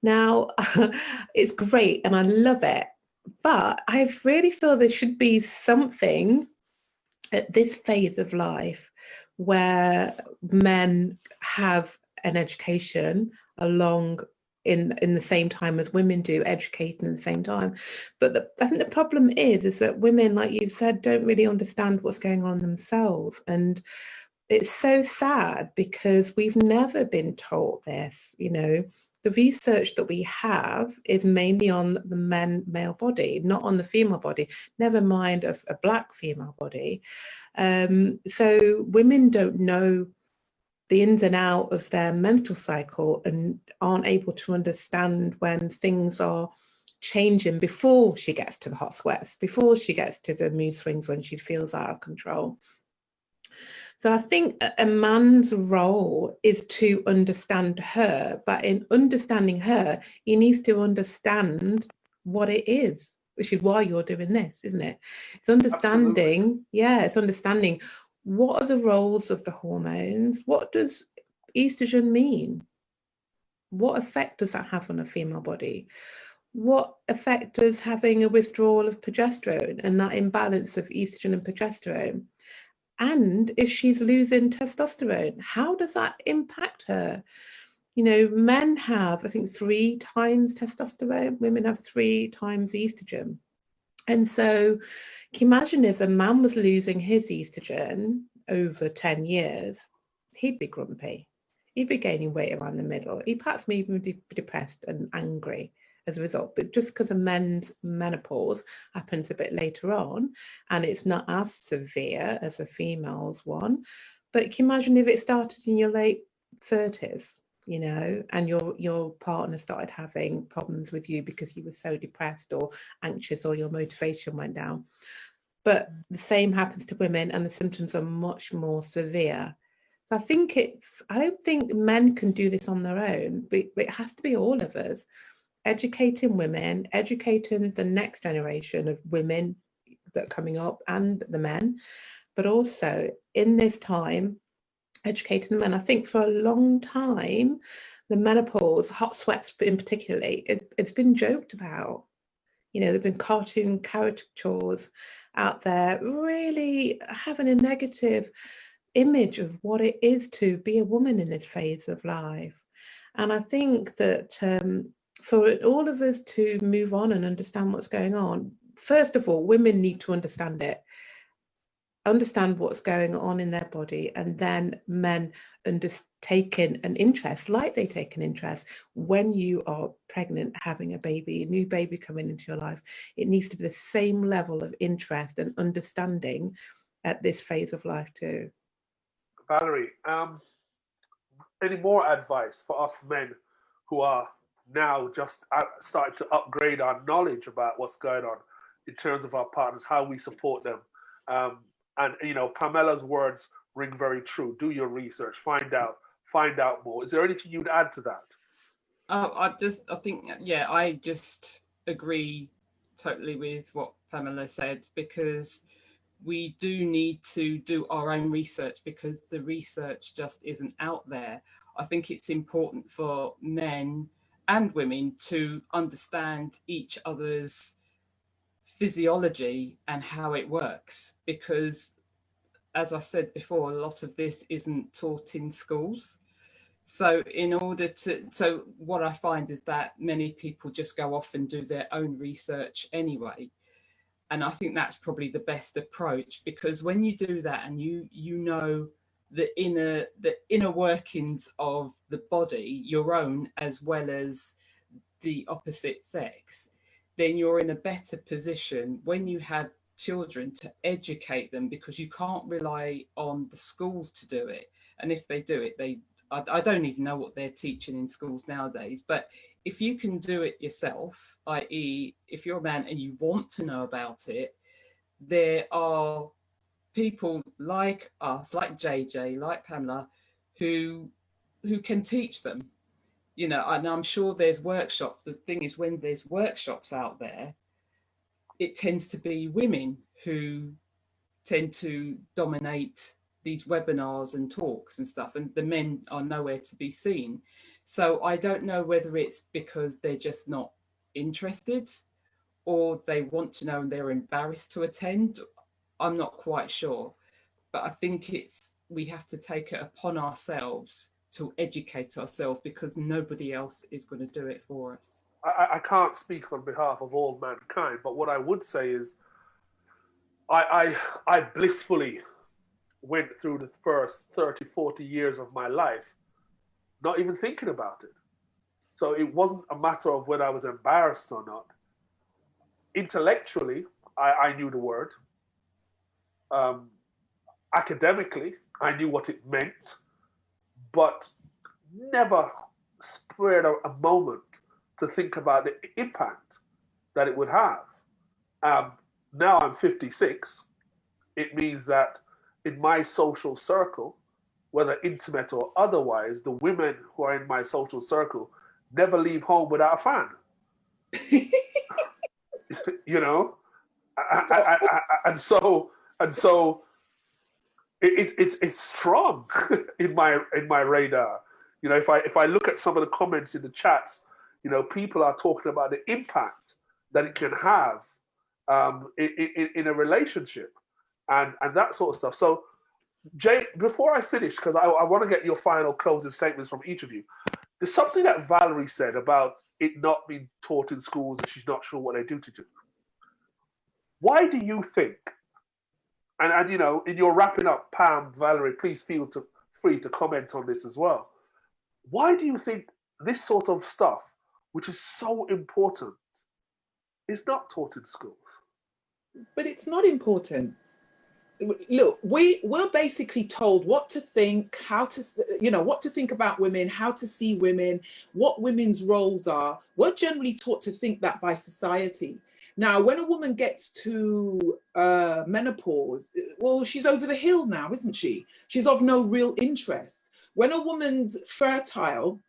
Now, it's great and I love it, but I really feel there should be something at this phase of life where men have an education along in the same time as women do, educating at the same time. But I think the problem is that women, like you've said, don't really understand what's going on themselves. And it's so sad because we've never been taught this, you know. The research that we have is mainly on the male body, not on the female body, never mind a black female body. So women don't know the ins and outs of their menstrual cycle and aren't able to understand when things are changing before she gets to the hot sweats, before she gets to the mood swings when she feels out of control. So I think a man's role is to understand her, but in understanding her, he needs to understand what it is, which is why you're doing this, isn't it? It's understanding, absolutely. Yeah, it's understanding what are the roles of the hormones? What does estrogen mean? What effect does that have on a female body? What effect does having a withdrawal of progesterone and that imbalance of estrogen and progesterone? And if she's losing testosterone, how does that impact her? You know, men have, I think, 3 times testosterone, women have 3 times estrogen. And so can you imagine if a man was losing his estrogen over 10 years, he'd be grumpy. He'd be gaining weight around the middle. He'd perhaps maybe be depressed and angry as a result. But just because a men's menopause happens a bit later on, and it's not as severe as a female's one. But can you imagine if it started in your late 30s, you know, and your partner started having problems with you because you were so depressed or anxious, or your motivation went down. But the same happens to women, and the symptoms are much more severe. So I don't think men can do this on their own, but it has to be all of us educating women, educating the next generation of women that are coming up and the men, but also in this time, educating men. I think for a long time, the menopause, hot sweats in particularly, it's been joked about. You know, there've been cartoon caricatures out there really having a negative image of what it is to be a woman in this phase of life. And I think that for all of us to move on and understand what's going on, first of all, women need to understand it, understand what's going on in their body, and then men taking an interest, like they take an interest when you are pregnant, having a baby, a new baby coming into your life. It needs to be the same level of interest and understanding at this phase of life too. Valerie, any more advice for us men who are now just starting to upgrade our knowledge about what's going on in terms of our partners, how we support them? And you know, Pamela's words ring very true. Do your research, find out more. Is there anything you'd add to that? I think, yeah, I just agree totally with what Pamela said, because we do need to do our own research, because the research just isn't out there. I think it's important for men and women to understand each other's physiology and how it works, because, as I said before, a lot of this isn't taught in schools. So so what I find is that many people just go off and do their own research anyway. And I think that's probably the best approach, because when you do that and you know the inner workings of the body, your own as well as the opposite sex, then you're in a better position when you have children to educate them, because you can't rely on the schools to do it. And if they do it, I don't even know what they're teaching in schools nowadays. But if you can do it yourself, i.e., if you're a man and you want to know about it, there are people like us, like JJ, like Pamela, who can teach them. You know, and I'm sure there's workshops. The thing is, when there's workshops out there, it tends to be women who tend to dominate these webinars and talks and stuff, and the men are nowhere to be seen. So I don't know whether it's because they're just not interested, or they want to know and they're embarrassed to attend. I'm not quite sure, but I think we have to take it upon ourselves to educate ourselves, because nobody else is going to do it for us. I can't speak on behalf of all mankind, but what I would say is I blissfully went through the first 30, 40 years of my life not even thinking about it. So it wasn't a matter of whether I was embarrassed or not. Intellectually, I knew the word. Academically, I knew what it meant, but never spared a moment to think about the impact that it would have. Now I'm 56. It means that in my social circle, whether intimate or otherwise, the women who are in my social circle never leave home without a fan. You know, and so it's strong in my radar. You know, if I look at some of the comments in the chats, you know, people are talking about the impact that it can have in a relationship and that sort of stuff. So, Jay, before I finish, because I want to get your final closing statements from each of you, there's something that Valerie said about it not being taught in schools and she's not sure what they do to do. Why do you think, and you know, in your wrapping up, Pam, Valerie, please feel free to comment on this as well. Why do you think this sort of stuff, which is so important, is not taught in schools? But it's not important. Look, we're basically told what to think, how to, you know, what to think about women, how to see women, what women's roles are. We're generally taught to think that by society. Now, when a woman gets to menopause, well, she's over the hill now, isn't she? She's of no real interest. When a woman's fertile,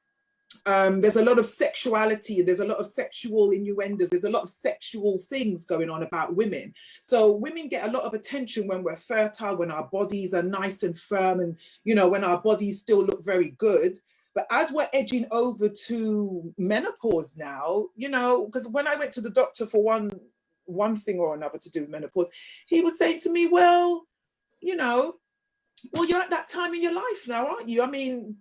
there's a lot of sexuality, there's a lot of sexual innuendos, there's a lot of sexual things going on about women. So women get a lot of attention when we're fertile, when our bodies are nice and firm, and, you know, when our bodies still look very good. But as we're edging over to menopause now, you know, because when I went to the doctor for one thing or another to do with menopause, he was saying to me, well, you know, well, you're at that time in your life now, aren't you? I mean,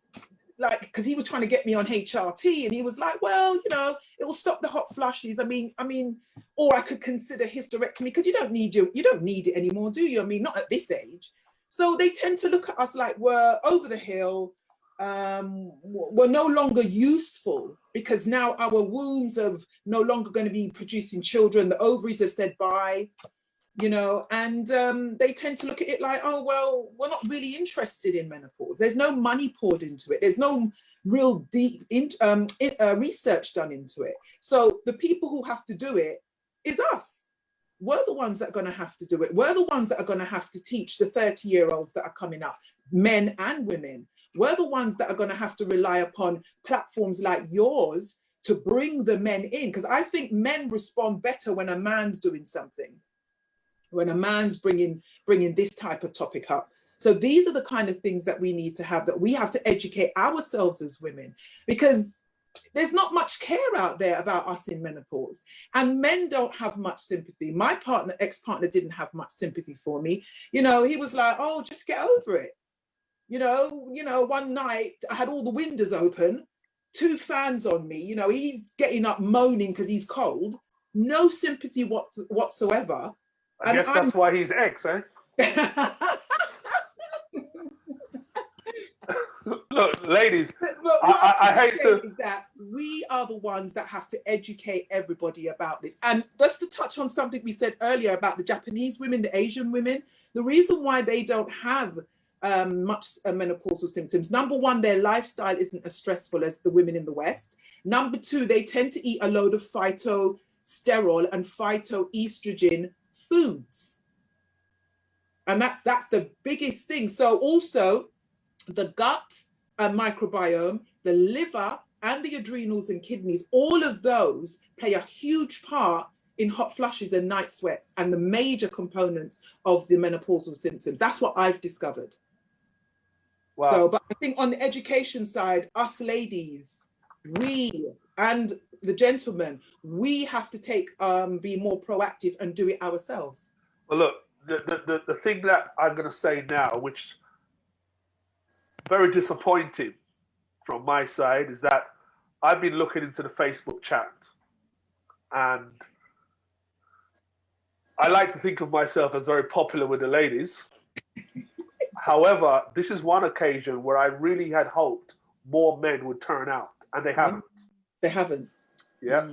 like, because he was trying to get me on HRT, and he was like, well, you know, it will stop the hot flushes. I mean, or I could consider hysterectomy, because you don't need it anymore, do you? I mean, not at this age. So they tend to look at us like we're over the hill. We're no longer useful, because now our wombs are no longer going to be producing children. The ovaries have said bye, you know, and they tend to look at it like, oh, well, we're not really interested in menopause. There's no money poured into it. There's no real deep research done into it. So the people who have to do it is us. We're the ones that are going to have to do it. We're the ones that are going to have to teach the 30-year-olds that are coming up, men and women. We're the ones that are going to have to rely upon platforms like yours to bring the men in, because I think men respond better when a man's doing something, when a man's bringing this type of topic up. So these are the kind of things that we need to have, that we have to educate ourselves as women, because there's not much care out there about us in menopause, and men don't have much sympathy. My ex-partner didn't have much sympathy for me. You know, he was like, oh, just get over it. You know, one night I had all the windows open, 2 fans on me, you know, he's getting up moaning because he's cold, no sympathy whatsoever. I guess that's why he's ex, eh? Look, ladies, but what I hate to... is that we are the ones that have to educate everybody about this. And just to touch on something we said earlier about the Japanese women, the Asian women, the reason why they don't have much menopausal symptoms. Number one, their lifestyle isn't as stressful as the women in the West. Number two, they tend to eat a load of phytosterol and phytoestrogen foods. And that's the biggest thing. So also the gut microbiome, the liver and the adrenals and kidneys, all of those play a huge part in hot flushes and night sweats and the major components of the menopausal symptoms. That's what I've discovered. Wow. So, but I think on the education side, us ladies, we and the gentlemen, we have to be more proactive and do it ourselves. Well, look, the thing that I'm going to say now, which very disappointing from my side, is that I've been looking into the Facebook chat, and I like to think of myself as very popular with the ladies. However, this is one occasion where I really had hoped more men would turn out, and they haven't. They haven't. Yeah,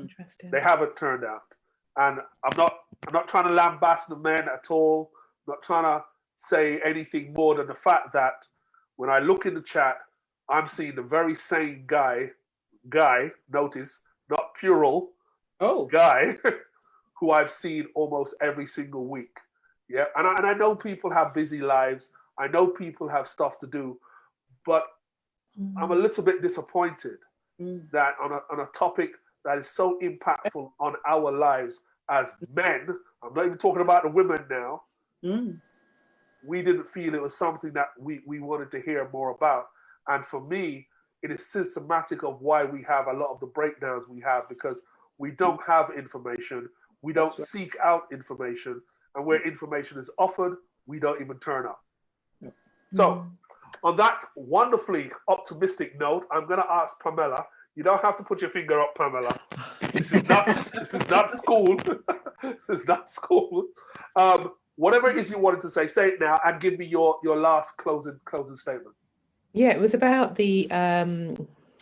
they haven't turned out, and I'm not trying to lambast the men at all. I'm not trying to say anything more than the fact that when I look in the chat, I'm seeing the very same guy. Notice, not plural. Oh, guy, who I've seen almost every single week. Yeah, and I know people have busy lives. I know people have stuff to do, but I'm a little bit disappointed that on a topic that is so impactful on our lives as men, I'm not even talking about the women now, we didn't feel it was something that we wanted to hear more about. And for me, it is systematic of why we have a lot of the breakdowns we have, because we don't have information, we don't seek out information, and where information is offered, we don't even turn up. So, on that wonderfully optimistic note, I'm going to ask Pamela. You don't have to put your finger up, Pamela. This is not school. This is not school. Whatever it is you wanted to say it now, and give me your last closing statement. Yeah, it was about the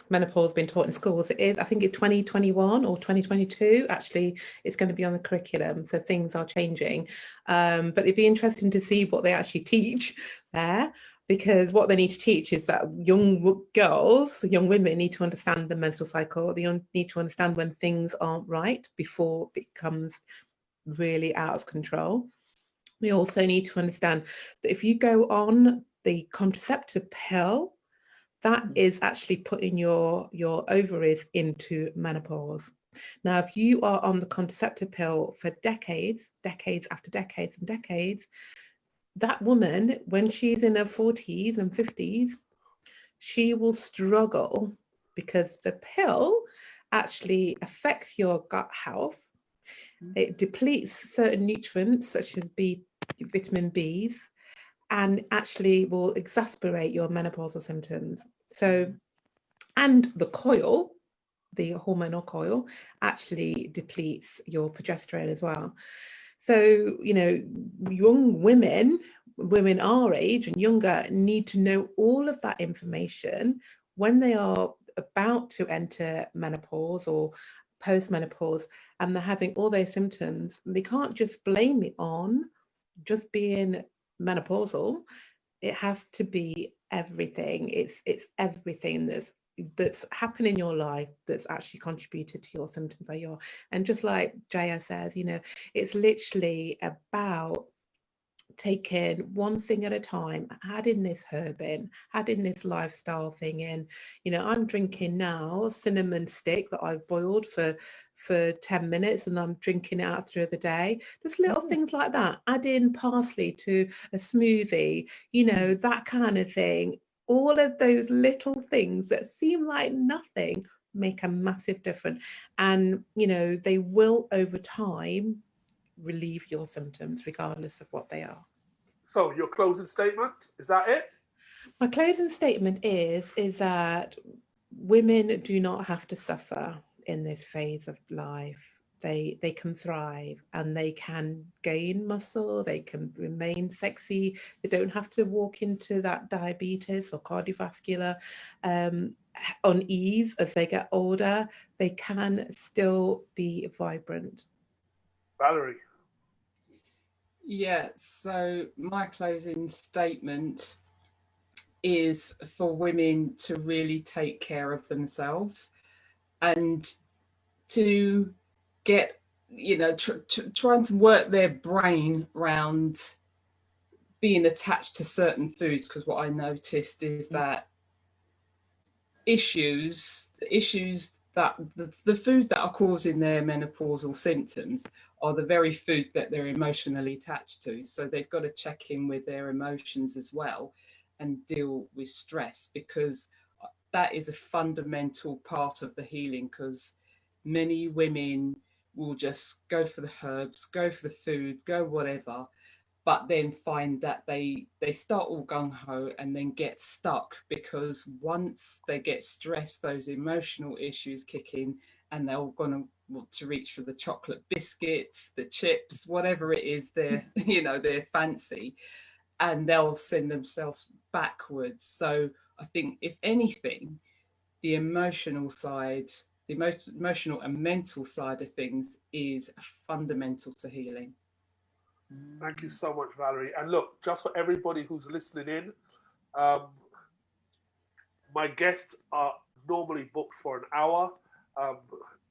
menopause being taught in schools. I think it's 2021 or 2022. Actually, it's going to be on the curriculum, so things are changing. But it'd be interesting to see what they actually teach there, because what they need to teach is that young girls, young women need to understand the menstrual cycle. They need to understand when things aren't right before it becomes really out of control. We also need to understand that if you go on the contraceptive pill, that is actually putting your ovaries into menopause. Now, if you are on the contraceptive pill for decades after decades and decades, that woman, when she's in her 40s and 50s, she will struggle, because the pill actually affects your gut health. It depletes certain nutrients such as vitamin Bs, and actually will exacerbate your menopausal symptoms. So, and the coil, the hormonal coil, actually depletes your progesterone as well. So, you know, young women our age and younger need to know all of that information when they are about to enter menopause or post-menopause, and they're having all those symptoms. They can't just blame it on just being menopausal. It has to be everything. It's everything that's happened in your life that's actually contributed to your symptom. And just like Jaya says, you know, it's literally about taking one thing at a time, adding this herb in, adding this lifestyle thing in. You know, I'm drinking now a cinnamon stick that I've boiled for 10 minutes and I'm drinking it out through the day. Just little things like that. Add in parsley to a smoothie, you know, that kind of thing. All of those little things that seem like nothing make a massive difference. And, you know, they will over time relieve your symptoms regardless of what they are. So your closing statement, is that it? My closing statement is that women do not have to suffer in this phase of life. They can thrive and they can gain muscle, they can remain sexy, they don't have to walk into that diabetes or cardiovascular unease as they get older. They can still be vibrant. Valerie. Yeah, so my closing statement is for women to really take care of themselves and to get, you know, trying to work their brain around being attached to certain foods, because what I noticed is that issues that the food that are causing their menopausal symptoms are the very food that they're emotionally attached to. So they've got to check in with their emotions as well and deal with stress, because that is a fundamental part of the healing, because many women will just go for the herbs, go for the food, go whatever, but then find that they start all gung-ho and then get stuck, because once they get stressed, those emotional issues kick in and they're all going to want to reach for the chocolate biscuits, the chips, whatever it is they're you know, they're fancy, and they'll send themselves backwards. So I think, if anything, the emotional side, the emotional and mental side of things is fundamental to healing. Thank you so much, Valerie. And look, just for everybody who's listening in, um, my guests are normally booked for an hour.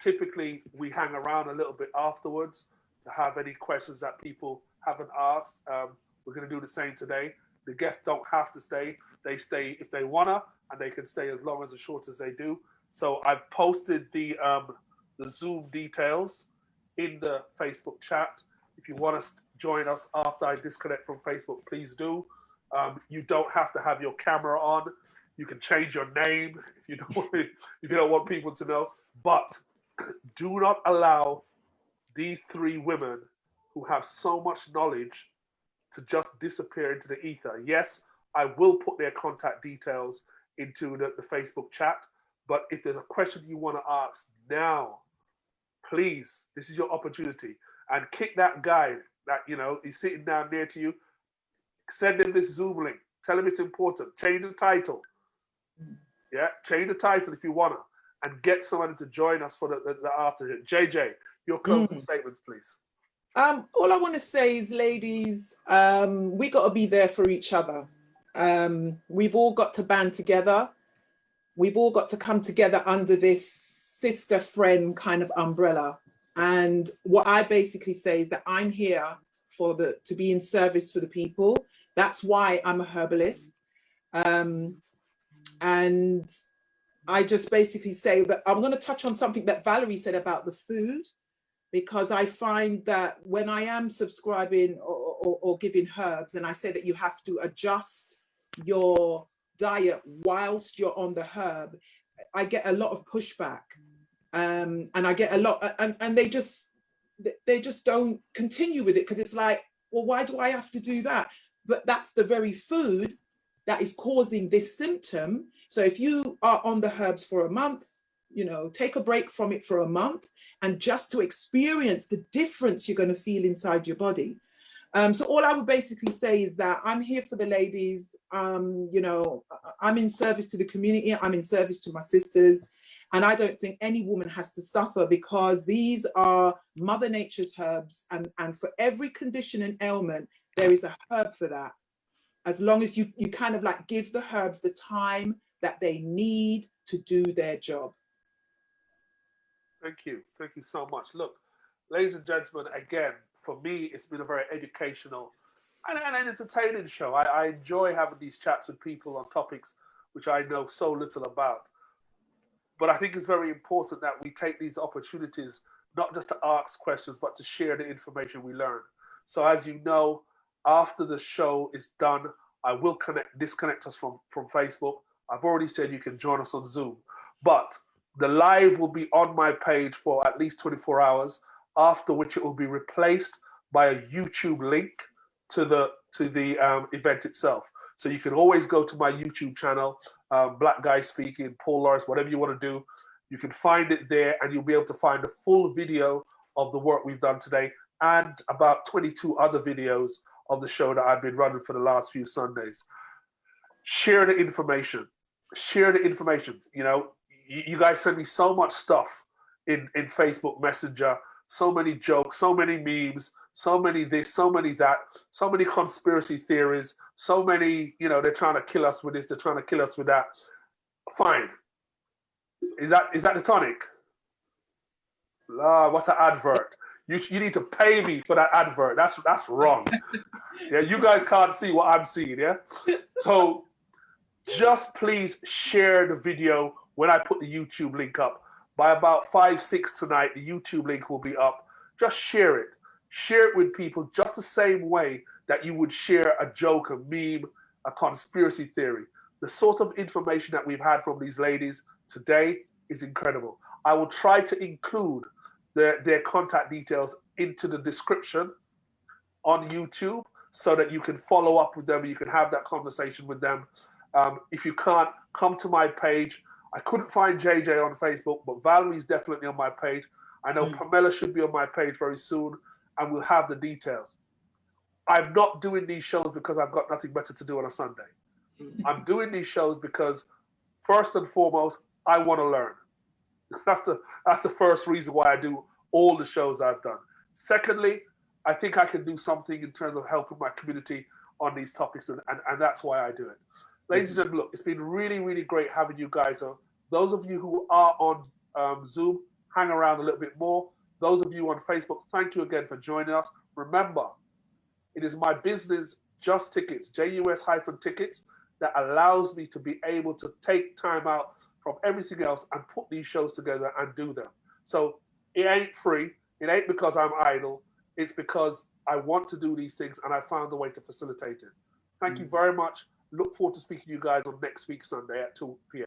Typically, we hang around a little bit afterwards to have any questions that people haven't asked. We're going to do the same today. The guests don't have to stay. They stay if they wanna, and they can stay as long as as short as they do. So I've posted the Zoom details in the Facebook chat. If you want to join us after I disconnect from Facebook, please do. You don't have to have your camera on. You can change your name if you don't want people to know. But do not allow these three women who have so much knowledge to just disappear into the ether. Yes, I will put their contact details into the Facebook chat. But if there's a question you want to ask now, please, this is your opportunity. And kick that guy that, you know, is sitting down near to you. Send him this Zoom link. Tell him it's important. Change the title. Yeah, change the title if you want to. And get somebody to join us for the after. JJ, your closing statements, please. All I want to say is, ladies, we got to be there for each other. We've all got to band together. We've all got to come together under this sister friend kind of umbrella. And what I basically say is that I'm here to be in service for the people. That's why I'm a herbalist. And I just basically say that I'm going to touch on something that Valerie said about the food, because I find that when I am subscribing or giving herbs, and I say that you have to adjust your diet whilst you're on the herb, I get a lot of pushback. And I get a lot, and they just don't continue with it, because it's like, well, why do I have to do that? But that's the very food that is causing this symptom. So if you are on the herbs for a month, you know, take a break from it for a month, and just to experience the difference you're going to feel inside your body. So all I would basically say is that I'm here for the ladies. You know, I'm in service to the community. I'm in service to my sisters. And I don't think any woman has to suffer, because these are Mother Nature's herbs. And for every condition and ailment, there is a herb for that. As long as you kind of like give the herbs the time that they need to do their job. Thank you. Thank you so much. Look, ladies and gentlemen, again, for me, it's been a very educational and an entertaining show. I enjoy having these chats with people on topics which I know so little about. But I think it's very important that we take these opportunities not just to ask questions, but to share the information we learn. So as you know, after the show is done, I will disconnect us from Facebook. I've already said you can join us on Zoom, but the live will be on my page for at least 24 hours, after which it will be replaced by a YouTube link to the event itself. So you can always go to my YouTube channel, Black Guy Speaking, Paul Lawrence, whatever you want to do. You can find it there, and you'll be able to find a full video of the work we've done today and about 22 other videos of the show that I've been running for the last few Sundays. Share the information. Share the information. You know, you guys send me so much stuff in Facebook Messenger, so many jokes, so many memes, so many this, so many that, so many conspiracy theories, so many, you know, they're trying to kill us with this, they're trying to kill us with that. Fine. Is that the tonic? What's an advert? You need to pay me for that advert. That's wrong. Yeah, you guys can't see what I'm seeing, yeah? So just please share the video when I put the YouTube link up. By about 5, 6 tonight, the YouTube link will be up. Just share it. Share it with people just the same way that you would share a joke, a meme, a conspiracy theory. The sort of information that we've had from these ladies today is incredible. I will try to include their contact details into the description on YouTube so that you can follow up with them and you can have that conversation with them. If you can't, come to my page. I couldn't find JJ on Facebook, but Valerie's definitely on my page. I know Pamela should be on my page very soon, and we'll have the details. I'm not doing these shows because I've got nothing better to do on a Sunday. I'm doing these shows because, first and foremost, I want to learn. That's the first reason why I do all the shows I've done. Secondly, I think I can do something in terms of helping my community on these topics, and that's why I do it. Ladies and gentlemen, look, it's been really, really great having you guys on. Those of you who are on Zoom, hang around a little bit more. Those of you on Facebook, thank you again for joining us. Remember, it is my business, Just Tickets, JUS-Tickets, that allows me to be able to take time out from everything else and put these shows together and do them. So it ain't free. It ain't because I'm idle. It's because I want to do these things and I found a way to facilitate it. Thank you very much. Look forward to speaking to you guys on next week, Sunday at 2 p.m.